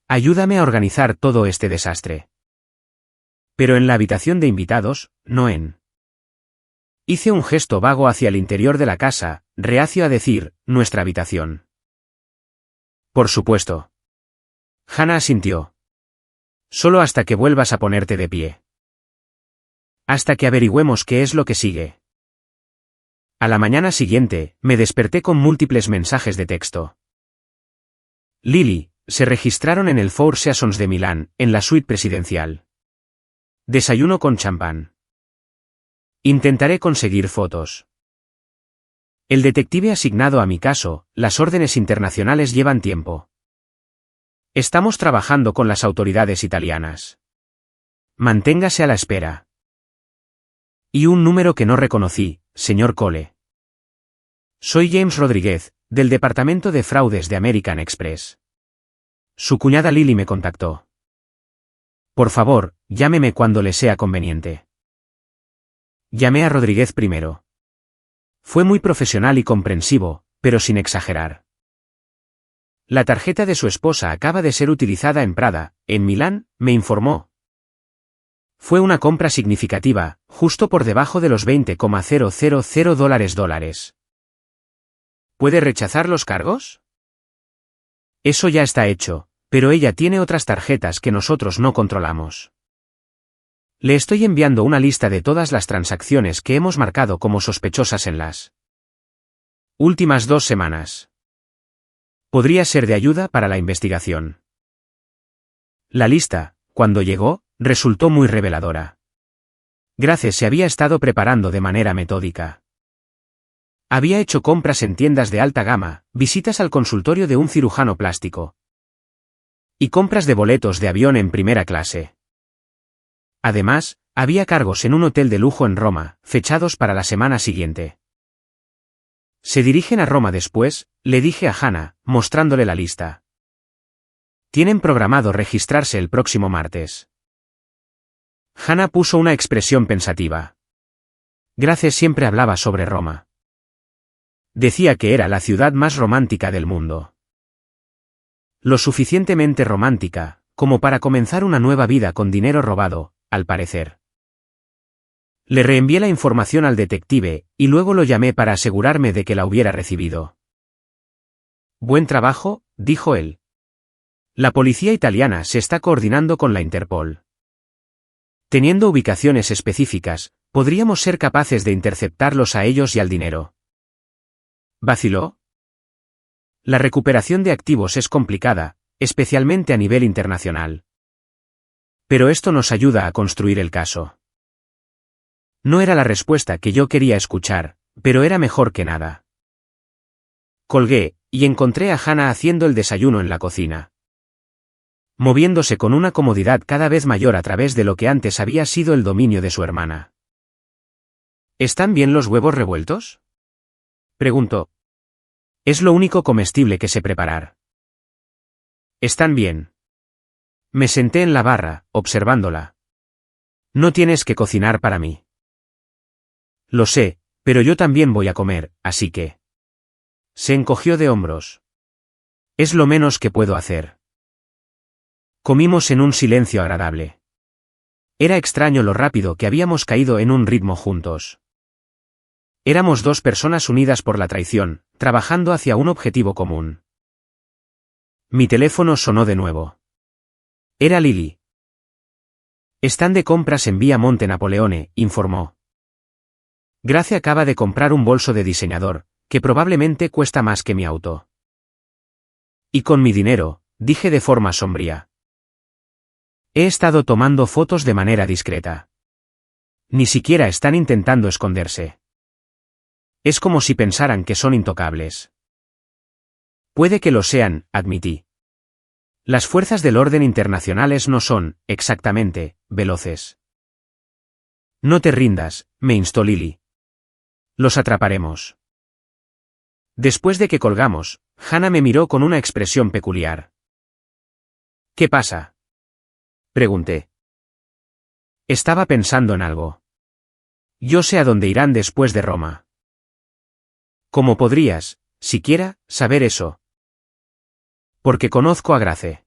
«Ayúdame a organizar todo este desastre». Pero en la habitación de invitados, no en... Hice un gesto vago hacia el interior de la casa, reacio a decir, «nuestra habitación». «Por supuesto». Hannah asintió. «Solo hasta que vuelvas a ponerte de pie. Hasta que averigüemos qué es lo que sigue». A la mañana siguiente, me desperté con múltiples mensajes de texto. «Lily, se registraron en el Four Seasons de Milán, en la suite presidencial. Desayuno con champán. Intentaré conseguir fotos. El detective asignado a mi caso, las órdenes internacionales llevan tiempo. Estamos trabajando con las autoridades italianas. Manténgase a la espera». Y un número que no reconocí, señor Cole. «Soy James Rodríguez, del Departamento de Fraudes de American Express. Su cuñada Lily me contactó. Por favor, llámeme cuando le sea conveniente». Llamé a Rodríguez primero. Fue muy profesional y comprensivo, pero sin exagerar. «La tarjeta de su esposa acaba de ser utilizada en Prada, en Milán», me informó. Fue una compra significativa, justo por debajo de los $20,000. ¿Puede rechazar los cargos? Eso ya está hecho, pero ella tiene otras tarjetas que nosotros no controlamos. Le estoy enviando una lista de todas las transacciones que hemos marcado como sospechosas en las últimas 2 semanas. Podría ser de ayuda para la investigación. La lista, cuando llegó, resultó muy reveladora. Grace se había estado preparando de manera metódica. Había hecho compras en tiendas de alta gama, visitas al consultorio de un cirujano plástico y compras de boletos de avión en primera clase. Además, había cargos en un hotel de lujo en Roma, fechados para la semana siguiente. ¿Se dirigen a Roma después?, le dije a Hannah, mostrándole la lista. Tienen programado registrarse el próximo martes. Hannah puso una expresión pensativa. Grace siempre hablaba sobre Roma. Decía que era la ciudad más romántica del mundo. Lo suficientemente romántica, como para comenzar una nueva vida con dinero robado, al parecer. Le reenvié la información al detective, y luego lo llamé para asegurarme de que la hubiera recibido. Buen trabajo, dijo él. La policía italiana se está coordinando con la Interpol. Teniendo ubicaciones específicas, podríamos ser capaces de interceptarlos a ellos y al dinero. ¿Vaciló? La recuperación de activos es complicada, especialmente a nivel internacional. Pero esto nos ayuda a construir el caso. No era la respuesta que yo quería escuchar, pero era mejor que nada. Colgué, y encontré a Hannah haciendo el desayuno en la cocina. Moviéndose con una comodidad cada vez mayor a través de lo que antes había sido el dominio de su hermana. ¿Están bien los huevos revueltos?, preguntó. Es lo único comestible que sé preparar. Están bien. Me senté en la barra, observándola. No tienes que cocinar para mí. Lo sé, pero yo también voy a comer, así que... Se encogió de hombros. Es lo menos que puedo hacer. Comimos en un silencio agradable. Era extraño lo rápido que habíamos caído en un ritmo juntos. Éramos 2 personas unidas por la traición, trabajando hacia un objetivo común. Mi teléfono sonó de nuevo. Era Lily. Están de compras en Vía Monte Napoleone, informó. Grace acaba de comprar un bolso de diseñador, que probablemente cuesta más que mi auto. Y con mi dinero, dije de forma sombría. He estado tomando fotos de manera discreta. Ni siquiera están intentando esconderse. Es como si pensaran que son intocables. Puede que lo sean, admití. Las fuerzas del orden internacionales no son, exactamente, veloces. No te rindas, me instó Lily. Los atraparemos. Después de que colgamos, Hannah me miró con una expresión peculiar. ¿Qué pasa?, pregunté. Estaba pensando en algo. Yo sé a dónde irán después de Roma. ¿Cómo podrías, siquiera, saber eso? Porque conozco a Grace.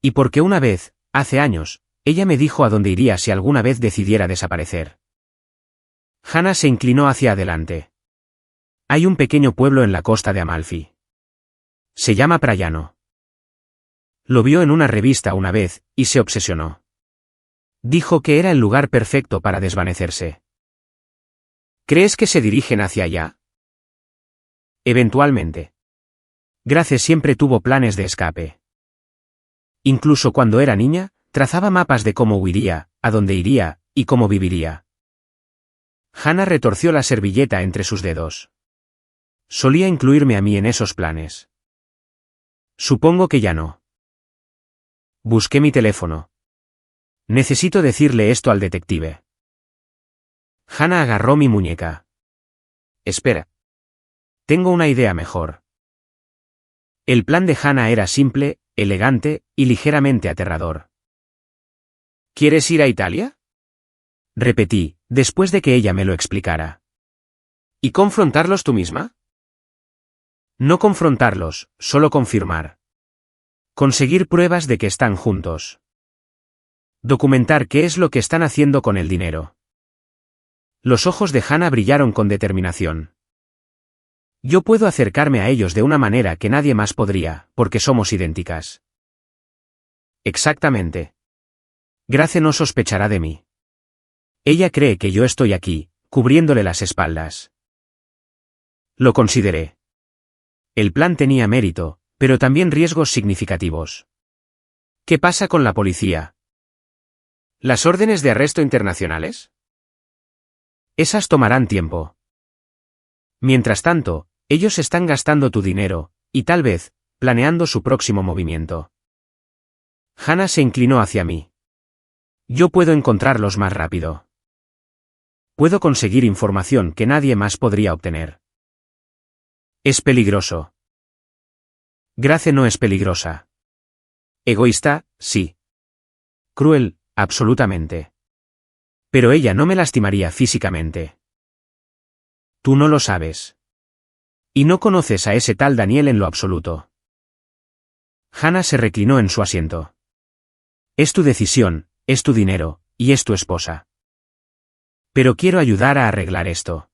Y porque una vez, hace años, ella me dijo a dónde iría si alguna vez decidiera desaparecer. Hannah se inclinó hacia adelante. Hay un pequeño pueblo en la costa de Amalfi. Se llama Praiano. Lo vio en una revista una vez, y se obsesionó. Dijo que era el lugar perfecto para desvanecerse. ¿Crees que se dirigen hacia allá? Eventualmente. Grace siempre tuvo planes de escape. Incluso cuando era niña, trazaba mapas de cómo huiría, a dónde iría, y cómo viviría. Hannah retorció la servilleta entre sus dedos. Solía incluirme a mí en esos planes. Supongo que ya no. Busqué mi teléfono. Necesito decirle esto al detective. Hannah agarró mi muñeca. Espera. Tengo una idea mejor. El plan de Hannah era simple, elegante, y ligeramente aterrador. ¿Quieres ir a Italia?, repetí, después de que ella me lo explicara. ¿Y confrontarlos tú misma? No confrontarlos, solo confirmar. Conseguir pruebas de que están juntos. Documentar qué es lo que están haciendo con el dinero. Los ojos de Hannah brillaron con determinación. Yo puedo acercarme a ellos de una manera que nadie más podría, porque somos idénticas. Exactamente. Grace no sospechará de mí. Ella cree que yo estoy aquí, cubriéndole las espaldas. Lo consideré. El plan tenía mérito, pero también riesgos significativos. ¿Qué pasa con la policía? ¿Las órdenes de arresto internacionales? Esas tomarán tiempo. Mientras tanto, ellos están gastando tu dinero, y tal vez, planeando su próximo movimiento. Hannah se inclinó hacia mí. Yo puedo encontrarlos más rápido. Puedo conseguir información que nadie más podría obtener. Es peligroso. Grace no es peligrosa. Egoísta, sí. Cruel, absolutamente. Pero ella no me lastimaría físicamente. Tú no lo sabes. Y no conoces a ese tal Daniel en lo absoluto. Hannah se reclinó en su asiento. Es tu decisión, es tu dinero, y es tu esposa. Pero quiero ayudar a arreglar esto.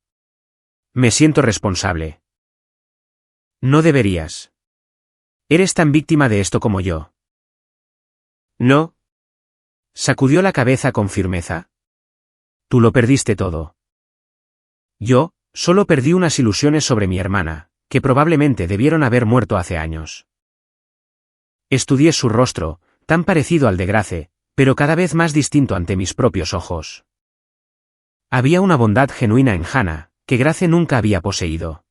Me siento responsable. No deberías. Eres tan víctima de esto como yo. No. Sacudió la cabeza con firmeza. Tú lo perdiste todo. Yo, solo perdí unas ilusiones sobre mi hermana, que probablemente debieron haber muerto hace años. Estudié su rostro, tan parecido al de Grace, pero cada vez más distinto ante mis propios ojos. Había una bondad genuina en Hannah, que Grace nunca había poseído.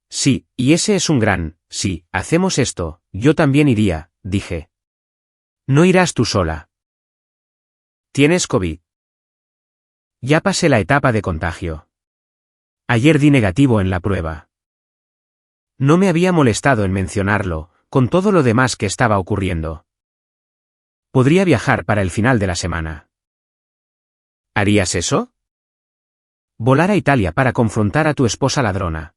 Sí, y ese es un gran, sí, hacemos esto, yo también iría, dije. No irás tú sola. ¿Tienes COVID? Ya pasé la etapa de contagio. Ayer di negativo en la prueba. No me había molestado en mencionarlo, con todo lo demás que estaba ocurriendo. Podría viajar para el final de la semana. ¿Harías eso? Volar a Italia para confrontar a tu esposa ladrona.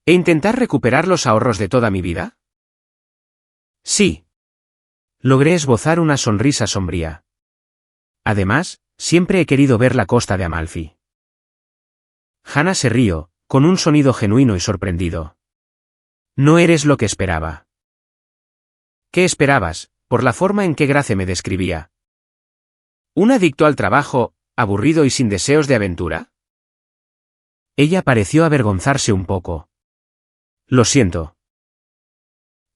¿E intentar recuperar los ahorros de toda mi vida? Sí. Logré esbozar una sonrisa sombría. Además, siempre he querido ver la costa de Amalfi. Hannah se rió, con un sonido genuino y sorprendido. No eres lo que esperaba. ¿Qué esperabas, por la forma en que Grace me describía? ¿Un adicto al trabajo, aburrido y sin deseos de aventura? Ella pareció avergonzarse un poco. Lo siento.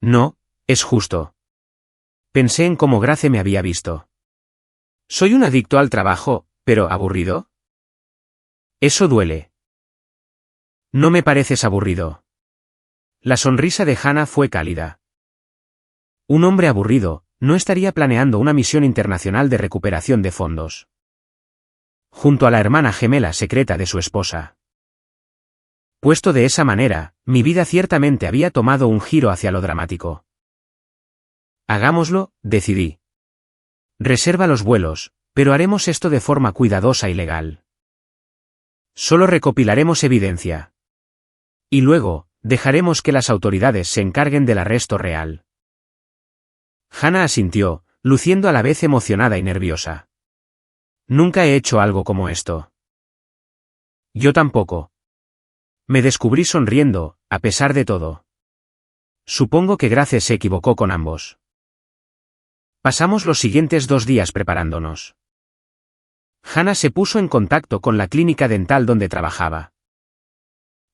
No, es justo. Pensé en cómo Grace me había visto. ¿Soy un adicto al trabajo, pero aburrido? Eso duele. No me pareces aburrido. La sonrisa de Hannah fue cálida. Un hombre aburrido no estaría planeando una misión internacional de recuperación de fondos. Junto a la hermana gemela secreta de su esposa. Puesto de esa manera, mi vida ciertamente había tomado un giro hacia lo dramático. Hagámoslo, decidí. Reserva los vuelos, pero haremos esto de forma cuidadosa y legal. Solo recopilaremos evidencia. Y luego, dejaremos que las autoridades se encarguen del arresto real. Hannah asintió, luciendo a la vez emocionada y nerviosa. Nunca he hecho algo como esto. Yo tampoco. Me descubrí sonriendo, a pesar de todo. Supongo que Grace se equivocó con ambos. Pasamos los siguientes 2 días preparándonos. Hannah se puso en contacto con la clínica dental donde trabajaba,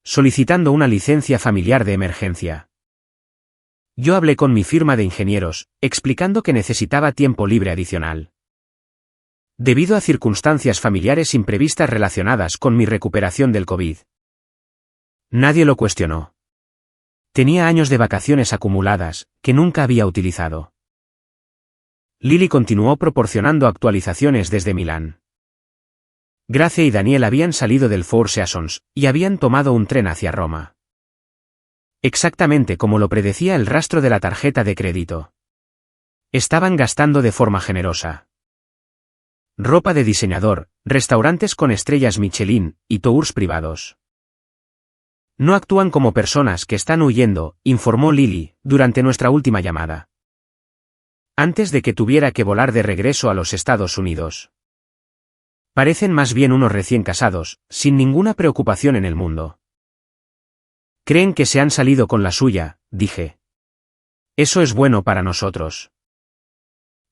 solicitando una licencia familiar de emergencia. Yo hablé con mi firma de ingenieros, explicando que necesitaba tiempo libre adicional. Debido a circunstancias familiares imprevistas relacionadas con mi recuperación del COVID. Nadie lo cuestionó. Tenía años de vacaciones acumuladas, que nunca había utilizado. Lily continuó proporcionando actualizaciones desde Milán. Grace y Daniel habían salido del Four Seasons, y habían tomado un tren hacia Roma. Exactamente como lo predecía el rastro de la tarjeta de crédito. Estaban gastando de forma generosa. Ropa de diseñador, restaurantes con estrellas Michelin, y tours privados. No actúan como personas que están huyendo, informó Lily, durante nuestra última llamada. Antes de que tuviera que volar de regreso a los Estados Unidos. Parecen más bien unos recién casados, sin ninguna preocupación en el mundo. Creen que se han salido con la suya, dije. Eso es bueno para nosotros.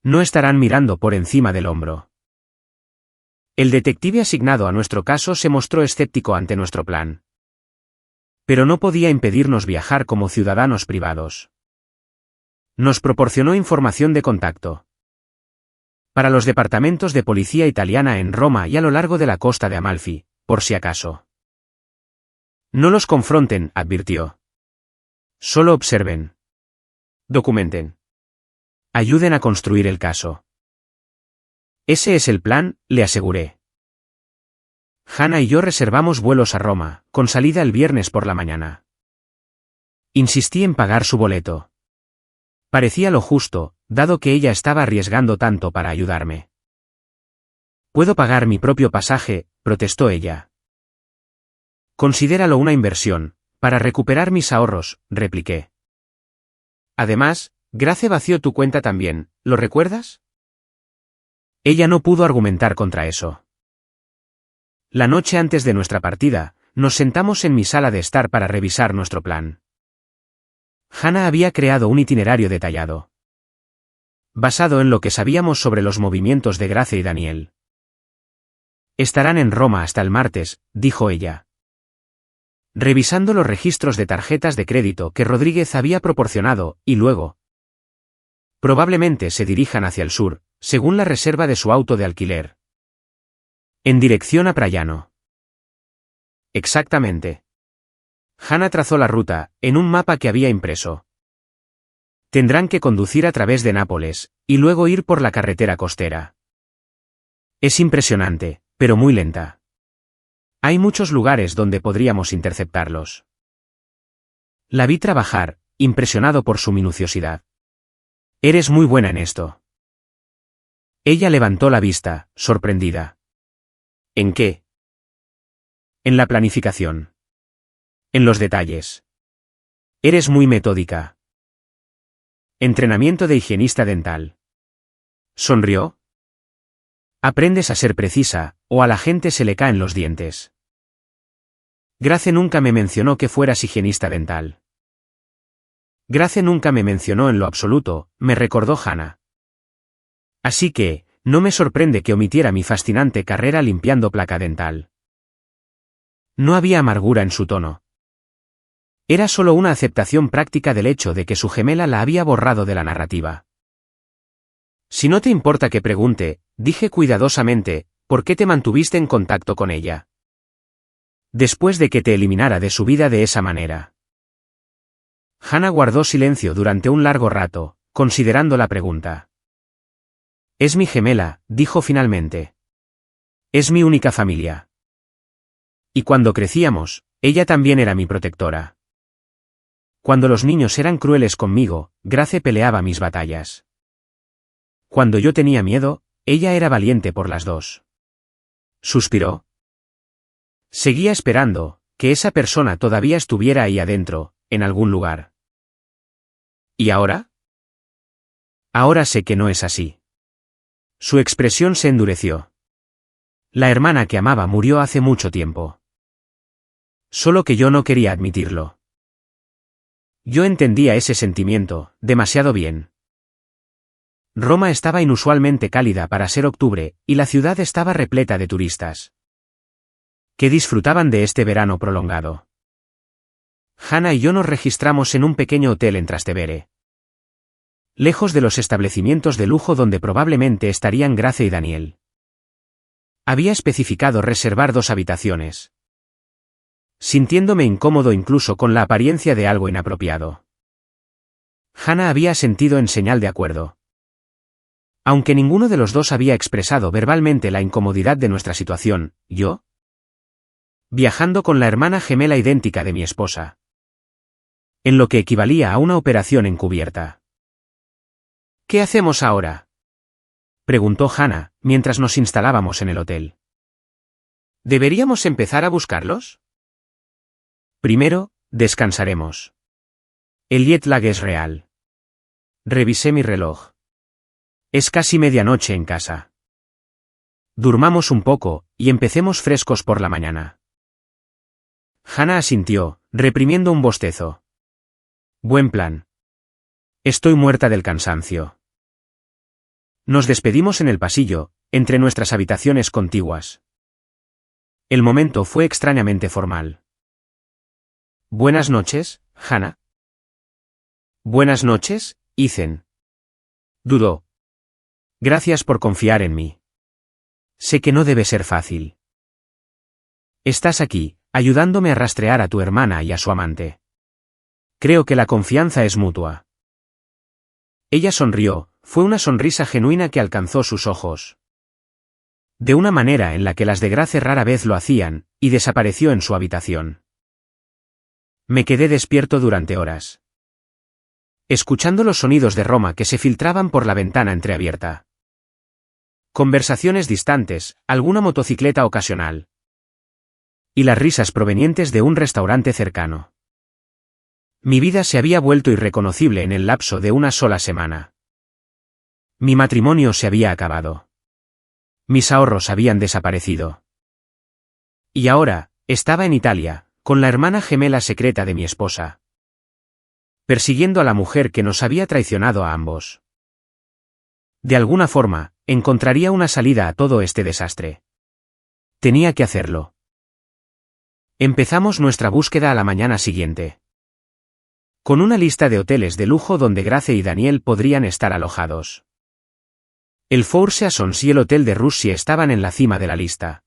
No estarán mirando por encima del hombro. El detective asignado a nuestro caso se mostró escéptico ante nuestro plan. Pero no podía impedirnos viajar como ciudadanos privados. Nos proporcionó información de contacto para los departamentos de policía italiana en Roma y a lo largo de la costa de Amalfi, por si acaso. No los confronten, advirtió. Solo observen. Documenten. Ayuden a construir el caso. Ese es el plan, le aseguré. Hannah y yo reservamos vuelos a Roma, con salida el viernes por la mañana. Insistí en pagar su boleto. Parecía lo justo, dado que ella estaba arriesgando tanto para ayudarme. «Puedo pagar mi propio pasaje», protestó ella. «Considéralo una inversión, para recuperar mis ahorros», repliqué. Además, Grace vació tu cuenta también, ¿lo recuerdas? Ella no pudo argumentar contra eso. La noche antes de nuestra partida, nos sentamos en mi sala de estar para revisar nuestro plan. Hannah había creado un itinerario detallado, basado en lo que sabíamos sobre los movimientos de Grace y Daniel. Estarán en Roma hasta el martes, dijo ella, revisando los registros de tarjetas de crédito que Rodríguez había proporcionado, y luego, probablemente se dirijan hacia el sur, según la reserva de su auto de alquiler. En dirección a Praiano. Exactamente. Hannah trazó la ruta, en un mapa que había impreso. Tendrán que conducir a través de Nápoles, y luego ir por la carretera costera. Es impresionante, pero muy lenta. Hay muchos lugares donde podríamos interceptarlos. La vi trabajar, impresionado por su minuciosidad. Eres muy buena en esto. Ella levantó la vista, sorprendida. ¿En qué? En la planificación. En los detalles. Eres muy metódica. Entrenamiento de higienista dental. Sonrió. Aprendes a ser precisa, o a la gente se le caen los dientes. Grace nunca me mencionó que fueras higienista dental. Grace nunca me mencionó en lo absoluto, me recordó Hannah. Así que, no me sorprende que omitiera mi fascinante carrera limpiando placa dental. No había amargura en su tono. Era solo una aceptación práctica del hecho de que su gemela la había borrado de la narrativa. Si no te importa que pregunte, dije cuidadosamente, ¿por qué te mantuviste en contacto con ella? Después de que te eliminara de su vida de esa manera. Hannah guardó silencio durante un largo rato, considerando la pregunta. Es mi gemela, dijo finalmente. Es mi única familia. Y cuando crecíamos, ella también era mi protectora. Cuando los niños eran crueles conmigo, Grace peleaba mis batallas. Cuando yo tenía miedo, ella era valiente por las dos. Suspiró. Seguía esperando, que esa persona todavía estuviera ahí adentro, en algún lugar. ¿Y ahora? Ahora sé que no es así. Su expresión se endureció. La hermana que amaba murió hace mucho tiempo. Solo que yo no quería admitirlo. Yo entendía ese sentimiento, demasiado bien. Roma estaba inusualmente cálida para ser octubre, y la ciudad estaba repleta de turistas que disfrutaban de este verano prolongado. Hannah y yo nos registramos en un pequeño hotel en Trastevere, lejos de los establecimientos de lujo donde probablemente estarían Grace y Daniel. Había especificado reservar 2 habitaciones, sintiéndome incómodo incluso con la apariencia de algo inapropiado. Hannah había asentido en señal de acuerdo. Aunque ninguno de los dos había expresado verbalmente la incomodidad de nuestra situación, yo, viajando con la hermana gemela idéntica de mi esposa, en lo que equivalía a una operación encubierta. ¿Qué hacemos ahora?, preguntó Hannah, mientras nos instalábamos en el hotel. ¿Deberíamos empezar a buscarlos? Primero, descansaremos. El jet lag es real. Revisé mi reloj. Es casi medianoche en casa. Durmamos un poco, y empecemos frescos por la mañana. Hannah asintió, reprimiendo un bostezo. Buen plan. Estoy muerta del cansancio. Nos despedimos en el pasillo, entre nuestras habitaciones contiguas. El momento fue extrañamente formal. Buenas noches, Hannah. Buenas noches, Ethan. Dudó. Gracias por confiar en mí. Sé que no debe ser fácil. Estás aquí, ayudándome a rastrear a tu hermana y a su amante. Creo que la confianza es mutua. Ella sonrió, fue una sonrisa genuina que alcanzó sus ojos. De una manera en la que las de Grace rara vez lo hacían, y desapareció en su habitación. Me quedé despierto durante horas, escuchando los sonidos de Roma que se filtraban por la ventana entreabierta. Conversaciones distantes, alguna motocicleta ocasional. Y las risas provenientes de un restaurante cercano. Mi vida se había vuelto irreconocible en el lapso de una sola semana. Mi matrimonio se había acabado. Mis ahorros habían desaparecido. Y ahora, estaba en Italia, con la hermana gemela secreta de mi esposa. Persiguiendo a la mujer que nos había traicionado a ambos. De alguna forma, encontraría una salida a todo este desastre. Tenía que hacerlo. Empezamos nuestra búsqueda a la mañana siguiente. Con una lista de hoteles de lujo donde Grace y Daniel podrían estar alojados. El Four Seasons y el Hotel de Russia estaban en la cima de la lista.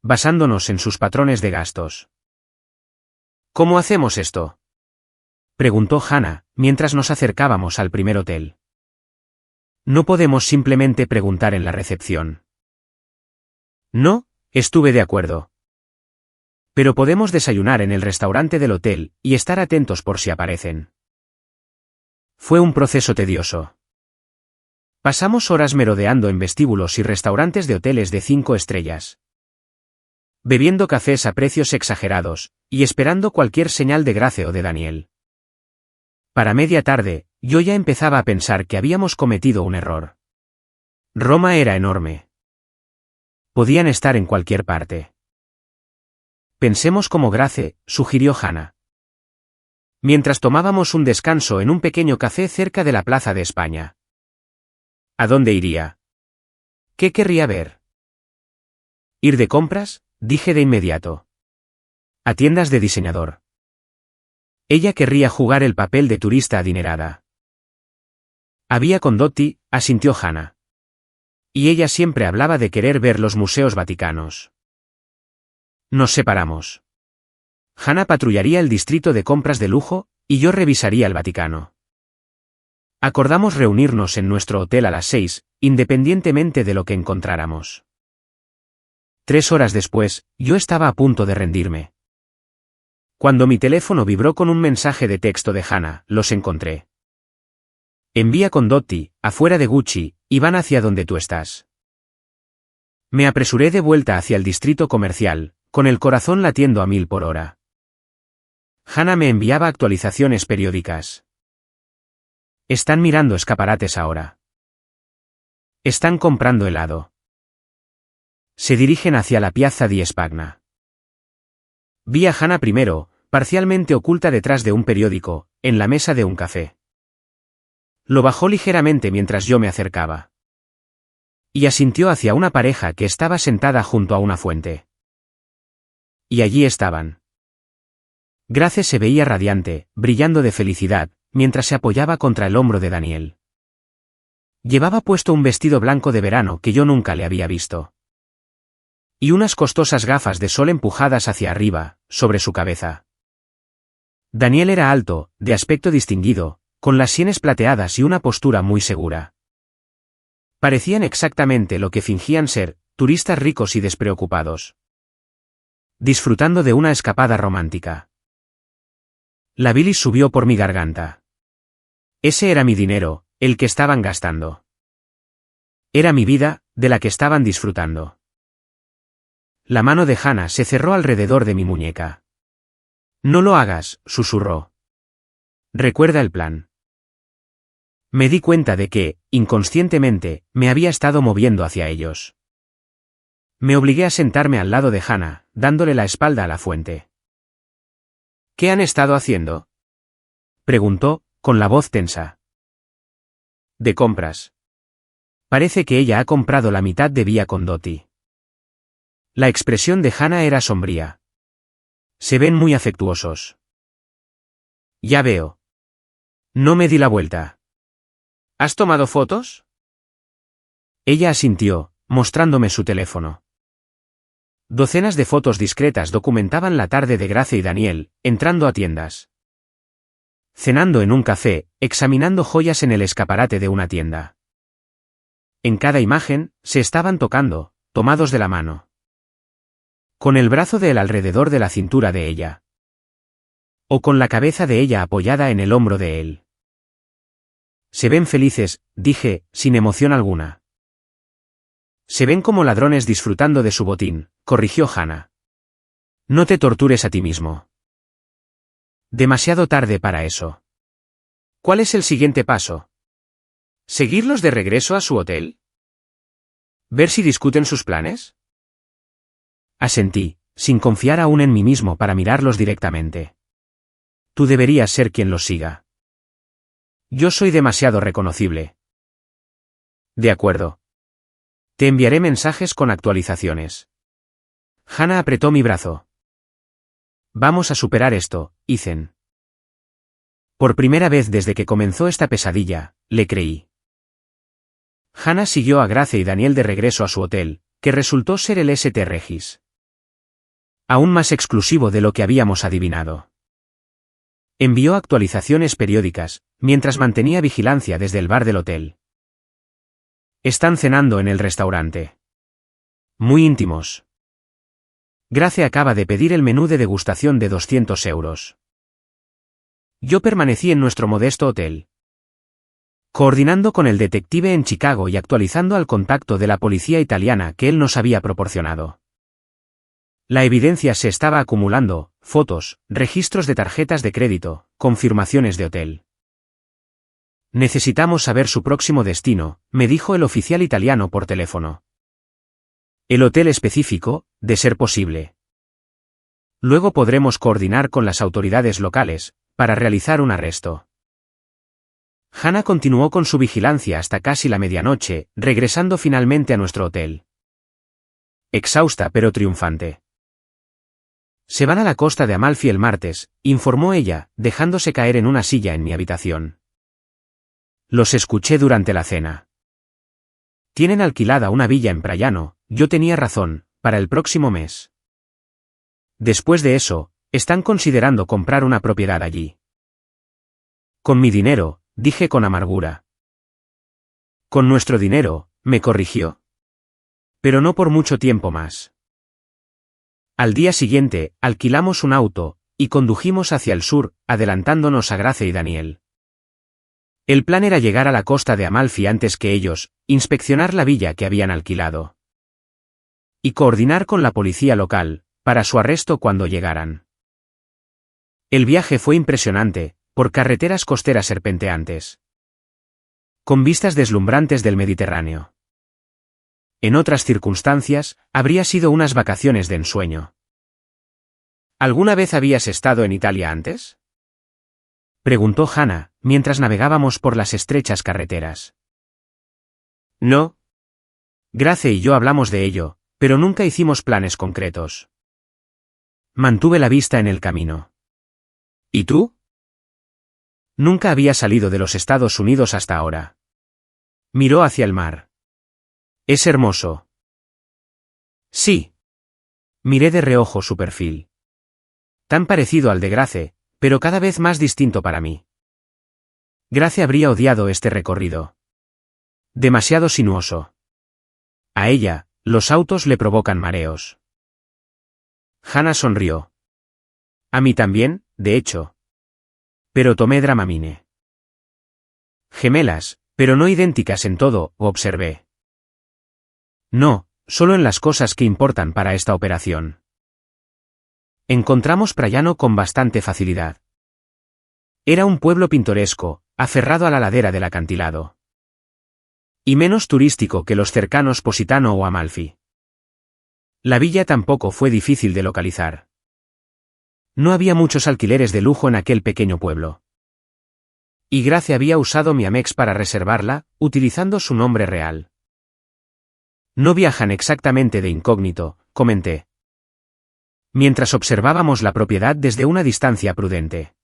Basándonos en sus patrones de gastos. ¿Cómo hacemos esto?, preguntó Hannah, mientras nos acercábamos al primer hotel. No podemos simplemente preguntar en la recepción. No, estuve de acuerdo. Pero podemos desayunar en el restaurante del hotel, y estar atentos por si aparecen. Fue un proceso tedioso. Pasamos horas merodeando en vestíbulos y restaurantes de hoteles de 5 estrellas. Bebiendo cafés a precios exagerados, y esperando cualquier señal de Grace o de Daniel. Para media tarde, yo ya empezaba a pensar que habíamos cometido un error. Roma era enorme. Podían estar en cualquier parte. Pensemos como Grace, sugirió Hannah. Mientras tomábamos un descanso en un pequeño café cerca de la Plaza de España. ¿A dónde iría? ¿Qué querría ver? ¿Ir de compras?, dije de inmediato. A tiendas de diseñador. Ella querría jugar el papel de turista adinerada. Había condotti, asintió Hannah. Y ella siempre hablaba de querer ver los museos vaticanos. Nos separamos. Hannah patrullaría el distrito de compras de lujo, y yo revisaría el Vaticano. Acordamos reunirnos en nuestro hotel a las 6, independientemente de lo que encontráramos. 3 horas después, yo estaba a punto de rendirme. Cuando mi teléfono vibró con un mensaje de texto de Hannah, los encontré. Envía condotti, afuera de Gucci, y van hacia donde tú estás. Me apresuré de vuelta hacia el distrito comercial, con el corazón latiendo a 1000 por hora. Hannah me enviaba actualizaciones periódicas. Están mirando escaparates ahora. Están comprando helado. Se dirigen hacia la Piazza di Spagna. Vi a Hannah primero, parcialmente oculta detrás de un periódico, en la mesa de un café. Lo bajó ligeramente mientras yo me acercaba. Y asintió hacia una pareja que estaba sentada junto a una fuente. Y allí estaban. Grace se veía radiante, brillando de felicidad, mientras se apoyaba contra el hombro de Daniel. Llevaba puesto un vestido blanco de verano que yo nunca le había visto. Y unas costosas gafas de sol empujadas hacia arriba, sobre su cabeza. Daniel era alto, de aspecto distinguido, con las sienes plateadas y una postura muy segura. Parecían exactamente lo que fingían ser, turistas ricos y despreocupados. Disfrutando de una escapada romántica. La bilis subió por mi garganta. Ese era mi dinero, el que estaban gastando. Era mi vida, de la que estaban disfrutando. La mano de Hannah se cerró alrededor de mi muñeca. No lo hagas, susurró. Recuerda el plan. Me di cuenta de que, inconscientemente, me había estado moviendo hacia ellos. Me obligué a sentarme al lado de Hannah, dándole la espalda a la fuente. ¿Qué han estado haciendo?, preguntó, con la voz tensa. De compras. Parece que ella ha comprado la mitad de Via Condotti. La expresión de Hannah era sombría. Se ven muy afectuosos. Ya veo. No me di la vuelta. ¿Has tomado fotos? Ella asintió, mostrándome su teléfono. Docenas de fotos discretas documentaban la tarde de Grace y Daniel, entrando a tiendas. Cenando en un café, examinando joyas en el escaparate de una tienda. En cada imagen, se estaban tocando, tomados de la mano. Con el brazo de él alrededor de la cintura de ella. O con la cabeza de ella apoyada en el hombro de él. Se ven felices, dije, sin emoción alguna. Se ven como ladrones disfrutando de su botín, corrigió Hannah. No te tortures a ti mismo. Demasiado tarde para eso. ¿Cuál es el siguiente paso? ¿Seguirlos de regreso a su hotel? ¿Ver si discuten sus planes? Asentí, sin confiar aún en mí mismo para mirarlos directamente. Tú deberías ser quien los siga. Yo soy demasiado reconocible. De acuerdo. Te enviaré mensajes con actualizaciones. Hannah apretó mi brazo. Vamos a superar esto, Ethan. Por primera vez desde que comenzó esta pesadilla, le creí. Hannah siguió a Grace y Daniel de regreso a su hotel, que resultó ser el St. Regis. Aún más exclusivo de lo que habíamos adivinado. Envió actualizaciones periódicas, mientras mantenía vigilancia desde el bar del hotel. Están cenando en el restaurante. Muy íntimos. Grace acaba de pedir el menú de degustación de 200 euros. Yo permanecí en nuestro modesto hotel. Coordinando con el detective en Chicago y actualizando al contacto de la policía italiana que él nos había proporcionado. La evidencia se estaba acumulando, fotos, registros de tarjetas de crédito, confirmaciones de hotel. Necesitamos saber su próximo destino, me dijo el oficial italiano por teléfono. El hotel específico, de ser posible. Luego podremos coordinar con las autoridades locales, para realizar un arresto. Hannah continuó con su vigilancia hasta casi la medianoche, regresando finalmente a nuestro hotel. Exhausta pero triunfante. Se van a la costa de Amalfi el martes, informó ella, dejándose caer en una silla en mi habitación. Los escuché durante la cena. Tienen alquilada una villa en Praiano, yo tenía razón, para el próximo mes. Después de eso, están considerando comprar una propiedad allí. Con mi dinero, dije con amargura. Con nuestro dinero, me corrigió. Pero no por mucho tiempo más. Al día siguiente, alquilamos un auto, y condujimos hacia el sur, adelantándonos a Grace y Daniel. El plan era llegar a la costa de Amalfi antes que ellos, inspeccionar la villa que habían alquilado. Y coordinar con la policía local, para su arresto cuando llegaran. El viaje fue impresionante, por carreteras costeras serpenteantes. Con vistas deslumbrantes del Mediterráneo. En otras circunstancias, habría sido unas vacaciones de ensueño. ¿Alguna vez habías estado en Italia antes? Preguntó Hannah, mientras navegábamos por las estrechas carreteras. No. Grace y yo hablamos de ello, pero nunca hicimos planes concretos. Mantuve la vista en el camino. ¿Y tú? Nunca había salido de los Estados Unidos hasta ahora. Miró hacia el mar. Es hermoso. Sí. Miré de reojo su perfil. Tan parecido al de Grace, pero cada vez más distinto para mí. Grace habría odiado este recorrido. Demasiado sinuoso. A ella, los autos le provocan mareos. Hannah sonrió. A mí también, de hecho. Pero tomé Dramamine. Gemelas, pero no idénticas en todo, observé. No, solo en las cosas que importan para esta operación. Encontramos Praiano con bastante facilidad. Era un pueblo pintoresco, aferrado a la ladera del acantilado. Y menos turístico que los cercanos Positano o Amalfi. La villa tampoco fue difícil de localizar. No había muchos alquileres de lujo en aquel pequeño pueblo. Y Grace había usado mi Amex para reservarla, utilizando su nombre real. No viajan exactamente de incógnito, comenté. Mientras observábamos la propiedad desde una distancia prudente.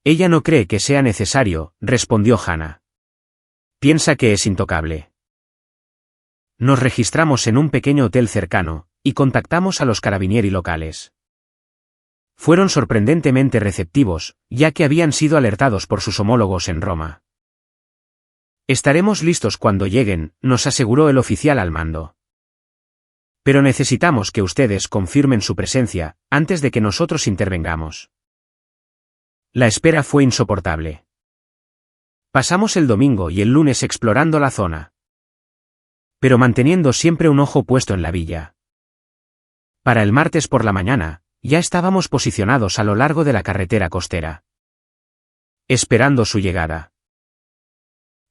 Ella no cree que sea necesario, respondió Hannah. Piensa que es intocable. Nos registramos en un pequeño hotel cercano, y contactamos a los carabinieri locales. Fueron sorprendentemente receptivos, ya que habían sido alertados por sus homólogos en Roma. Estaremos listos cuando lleguen, nos aseguró el oficial al mando. Pero necesitamos que ustedes confirmen su presencia, antes de que nosotros intervengamos. La espera fue insoportable. Pasamos el domingo y el lunes explorando la zona. Pero manteniendo siempre un ojo puesto en la villa. Para el martes por la mañana, ya estábamos posicionados a lo largo de la carretera costera. Esperando su llegada.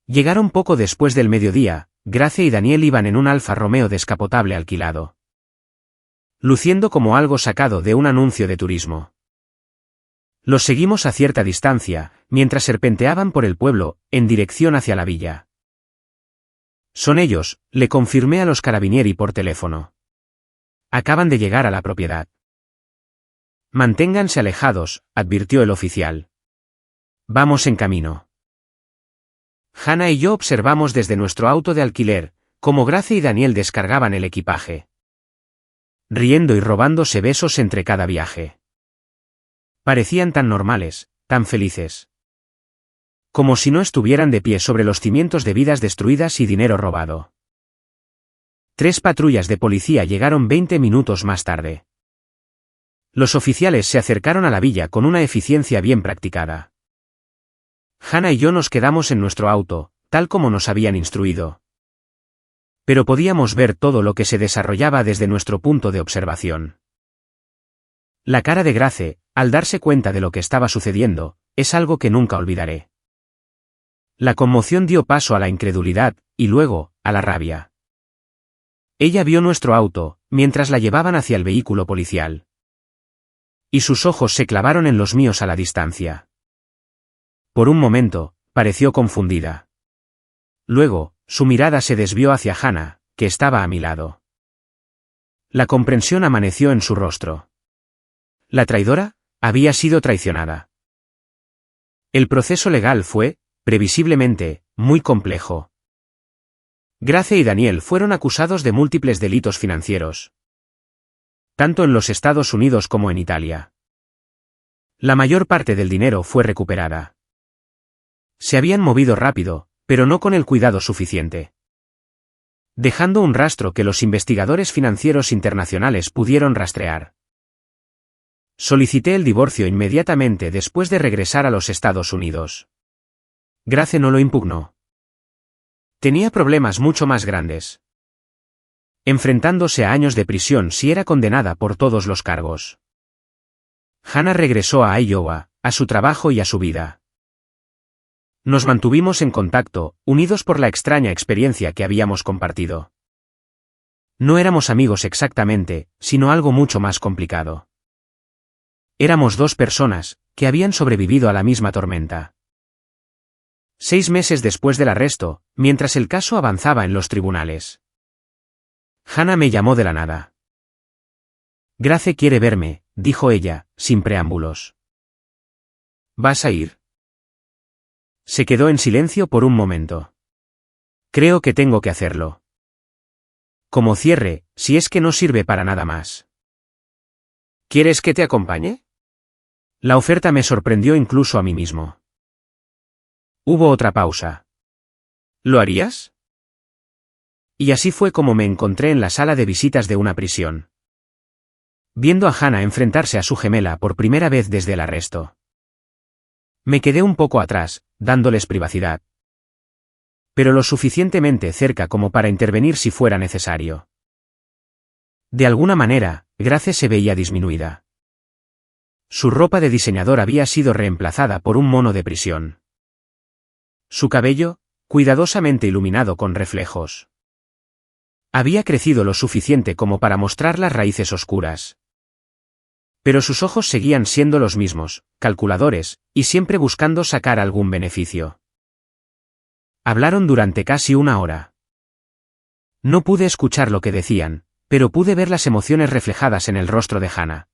Llegaron poco después del mediodía. Gracia y Daniel iban en un Alfa Romeo descapotable alquilado. Luciendo como algo sacado de un anuncio de turismo. Los seguimos a cierta distancia, mientras serpenteaban por el pueblo, en dirección hacia la villa. Son ellos, le confirmé a los carabinieri por teléfono. Acaban de llegar a la propiedad. Manténganse alejados, advirtió el oficial. Vamos en camino. Hannah y yo observamos desde nuestro auto de alquiler, cómo Gracia y Daniel descargaban el equipaje. Riendo y robándose besos entre cada viaje. Parecían tan normales, tan felices. Como si no estuvieran de pie sobre los cimientos de vidas destruidas y dinero robado. 3 patrullas de policía llegaron 20 minutos más tarde. Los oficiales se acercaron a la villa con una eficiencia bien practicada. Hannah y yo nos quedamos en nuestro auto, tal como nos habían instruido. Pero podíamos ver todo lo que se desarrollaba desde nuestro punto de observación. La cara de Grace, al darse cuenta de lo que estaba sucediendo, es algo que nunca olvidaré. La conmoción dio paso a la incredulidad, y luego, a la rabia. Ella vio nuestro auto, mientras la llevaban hacia el vehículo policial. Y sus ojos se clavaron en los míos a la distancia. Por un momento, pareció confundida. Luego, su mirada se desvió hacia Hannah, que estaba a mi lado. La comprensión amaneció en su rostro. La traidora había sido traicionada. El proceso legal fue, previsiblemente, muy complejo. Grace y Daniel fueron acusados de múltiples delitos financieros. Tanto en los Estados Unidos como en Italia. La mayor parte del dinero fue recuperada. Se habían movido rápido, pero no con el cuidado suficiente. Dejando un rastro que los investigadores financieros internacionales pudieron rastrear. Solicité el divorcio inmediatamente después de regresar a los Estados Unidos. Grace no lo impugnó. Tenía problemas mucho más grandes. Enfrentándose a años de prisión si era condenada por todos los cargos. Hannah regresó a Iowa, a su trabajo y a su vida. Nos mantuvimos en contacto, unidos por la extraña experiencia que habíamos compartido. No éramos amigos exactamente, sino algo mucho más complicado. Éramos 2 personas, que habían sobrevivido a la misma tormenta. 6 meses después del arresto, mientras el caso avanzaba en los tribunales. Hannah me llamó de la nada. Grace quiere verme, dijo ella, sin preámbulos. ¿Vas a ir? Se quedó en silencio por un momento. Creo que tengo que hacerlo. Como cierre, si es que no sirve para nada más. ¿Quieres que te acompañe? La oferta me sorprendió incluso a mí mismo. Hubo otra pausa. ¿Lo harías? Y así fue como me encontré en la sala de visitas de una prisión. Viendo a Hannah enfrentarse a su gemela por primera vez desde el arresto. Me quedé un poco atrás, dándoles privacidad. Pero lo suficientemente cerca como para intervenir si fuera necesario. De alguna manera, Grace se veía disminuida. Su ropa de diseñador había sido reemplazada por un mono de prisión. Su cabello, cuidadosamente iluminado con reflejos. Había crecido lo suficiente como para mostrar las raíces oscuras. Pero sus ojos seguían siendo los mismos, calculadores, y siempre buscando sacar algún beneficio. Hablaron durante casi 1 hora. No pude escuchar lo que decían, pero pude ver las emociones reflejadas en el rostro de Hannah.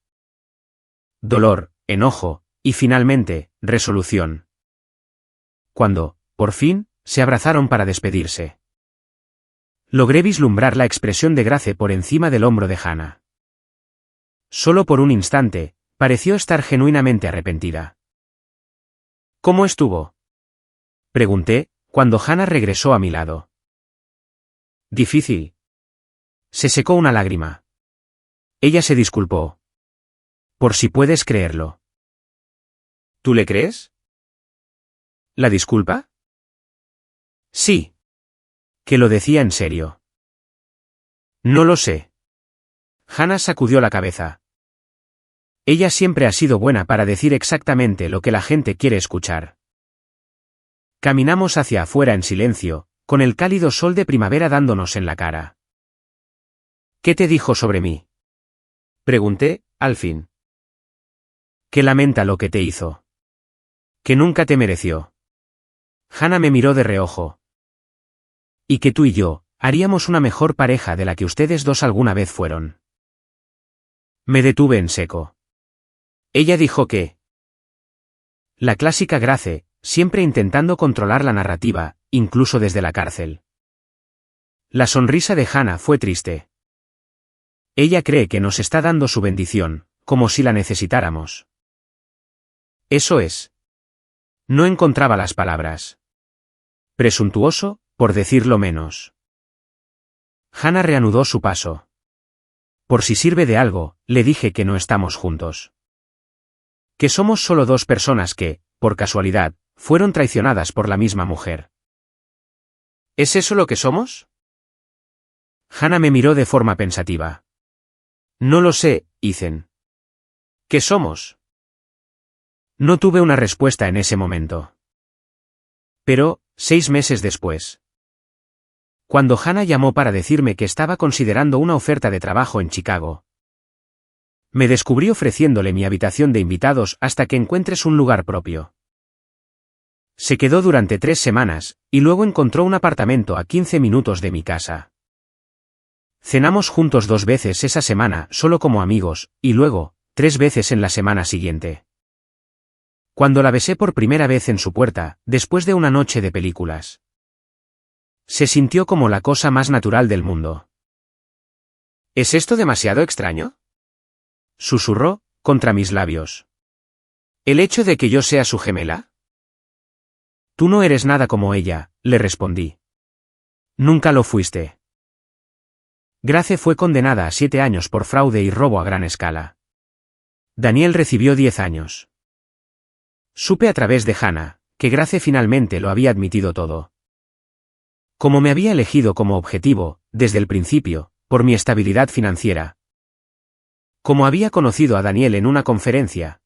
Dolor, enojo, y finalmente, resolución. Cuando, por fin, se abrazaron para despedirse. Logré vislumbrar la expresión de Grace por encima del hombro de Hannah. Solo por un instante, pareció estar genuinamente arrepentida. ¿Cómo estuvo?, pregunté, cuando Hannah regresó a mi lado. Difícil. Se secó una lágrima. Ella se disculpó. Por si puedes creerlo. ¿Tú le crees? ¿La disculpa? Sí. Que lo decía en serio. No lo sé. Hannah sacudió la cabeza. Ella siempre ha sido buena para decir exactamente lo que la gente quiere escuchar. Caminamos hacia afuera en silencio, con el cálido sol de primavera dándonos en la cara. ¿Qué te dijo sobre mí?, pregunté, al fin. Que lamenta lo que te hizo. Que nunca te mereció. Hannah me miró de reojo. Y que tú y yo, haríamos una mejor pareja de la que ustedes dos alguna vez fueron. Me detuve en seco. Ella dijo que... La clásica Grace, siempre intentando controlar la narrativa, incluso desde la cárcel. La sonrisa de Hannah fue triste. Ella cree que nos está dando su bendición, como si la necesitáramos. Eso es. No encontraba las palabras. Presuntuoso, por decirlo menos. Hannah reanudó su paso. Por si sirve de algo, le dije que no estamos juntos. Que somos solo dos personas que, por casualidad, fueron traicionadas por la misma mujer. ¿Es eso lo que somos? Hannah me miró de forma pensativa. No lo sé, Ethan. ¿Qué somos? No tuve una respuesta en ese momento. Pero, 6 meses después. Cuando Hannah llamó para decirme que estaba considerando una oferta de trabajo en Chicago. Me descubrí ofreciéndole mi habitación de invitados hasta que encuentres un lugar propio. Se quedó durante 3 semanas, y luego encontró un apartamento a 15 minutos de mi casa. Cenamos juntos 2 veces esa semana solo como amigos, y luego, 3 veces en la semana siguiente. Cuando la besé por primera vez en su puerta, después de una noche de películas. Se sintió como la cosa más natural del mundo. ¿Es esto demasiado extraño?, susurró, contra mis labios. ¿El hecho de que yo sea su gemela? Tú no eres nada como ella, le respondí. Nunca lo fuiste. Grace fue condenada a 7 años por fraude y robo a gran escala. Daniel recibió 10 años. Supe a través de Hannah, que Grace finalmente lo había admitido todo. Como me había elegido como objetivo, desde el principio, por mi estabilidad financiera. Como había conocido a Daniel en una conferencia.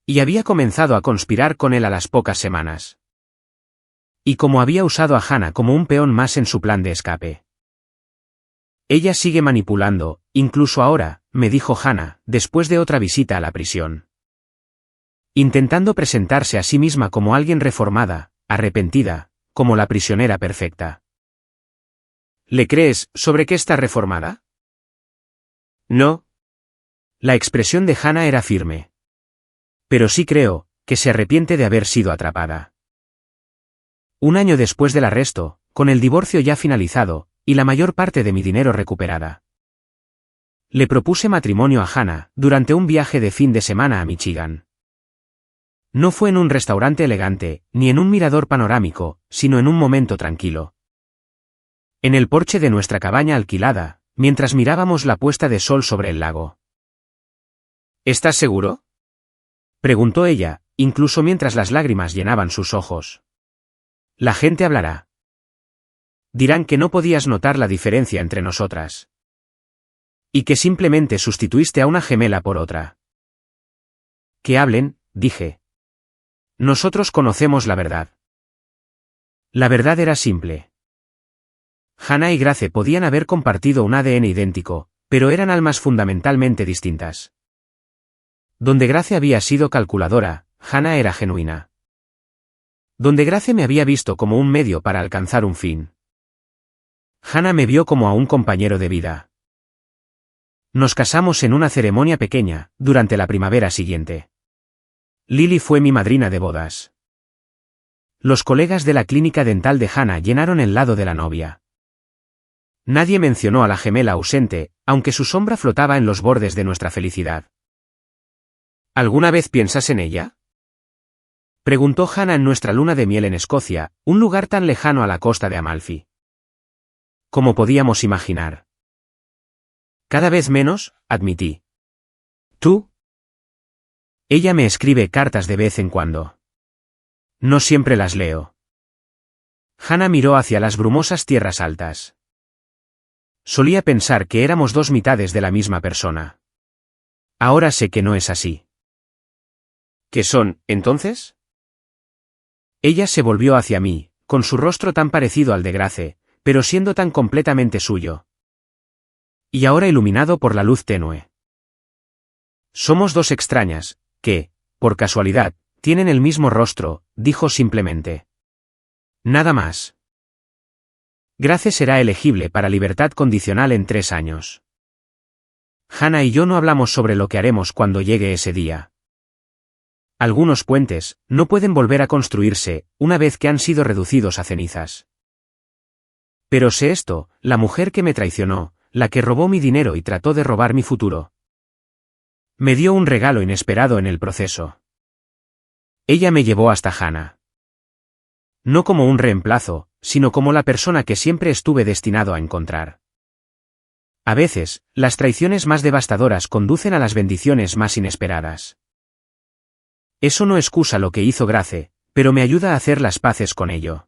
Y había comenzado a conspirar con él a las pocas semanas. Y como había usado a Hannah como un peón más en su plan de escape. Ella sigue manipulando, incluso ahora, me dijo Hannah, después de otra visita a la prisión. Intentando presentarse a sí misma como alguien reformada, arrepentida, como la prisionera perfecta. ¿Le crees sobre qué está reformada? No. La expresión de Hannah era firme. Pero sí creo, que se arrepiente de haber sido atrapada. 1 año después del arresto, con el divorcio ya finalizado, y la mayor parte de mi dinero recuperada. Le propuse matrimonio a Hannah, durante un viaje de fin de semana a Michigan. No fue en un restaurante elegante, ni en un mirador panorámico, sino en un momento tranquilo. En el porche de nuestra cabaña alquilada, mientras mirábamos la puesta de sol sobre el lago. ¿Estás seguro?, preguntó ella, incluso mientras las lágrimas llenaban sus ojos. La gente hablará. Dirán que no podías notar la diferencia entre nosotras. Y que simplemente sustituiste a una gemela por otra. Que hablen, dije. Nosotros conocemos la verdad. La verdad era simple. Hannah y Grace podían haber compartido un ADN idéntico, pero eran almas fundamentalmente distintas. Donde Grace había sido calculadora, Hannah era genuina. Donde Grace me había visto como un medio para alcanzar un fin. Hannah me vio como a un compañero de vida. Nos casamos en una ceremonia pequeña, durante la primavera siguiente. Lily fue mi madrina de bodas. Los colegas de la clínica dental de Hannah llenaron el lado de la novia. Nadie mencionó a la gemela ausente, aunque su sombra flotaba en los bordes de nuestra felicidad. ¿Alguna vez piensas en ella?, preguntó Hannah en nuestra luna de miel en Escocia, un lugar tan lejano a la costa de Amalfi. Como podíamos imaginar. Cada vez menos, admití. ¿Tú? Ella me escribe cartas de vez en cuando. No siempre las leo. Hannah miró hacia las brumosas tierras altas. Solía pensar que éramos dos mitades de la misma persona. Ahora sé que no es así. ¿Qué son, entonces? Ella se volvió hacia mí, con su rostro tan parecido al de Grace, pero siendo tan completamente suyo. Y ahora iluminado por la luz tenue. Somos dos extrañas, que, por casualidad, tienen el mismo rostro, dijo simplemente. Nada más. Grace será elegible para libertad condicional en 3 años. Hannah y yo no hablamos sobre lo que haremos cuando llegue ese día. Algunos puentes no pueden volver a construirse, una vez que han sido reducidos a cenizas. Pero sé esto, la mujer que me traicionó, la que robó mi dinero y trató de robar mi futuro. Me dio un regalo inesperado en el proceso. Ella me llevó hasta Hannah. No como un reemplazo, sino como la persona que siempre estuve destinado a encontrar. A veces, las traiciones más devastadoras conducen a las bendiciones más inesperadas. Eso no excusa lo que hizo Grace, pero me ayuda a hacer las paces con ello.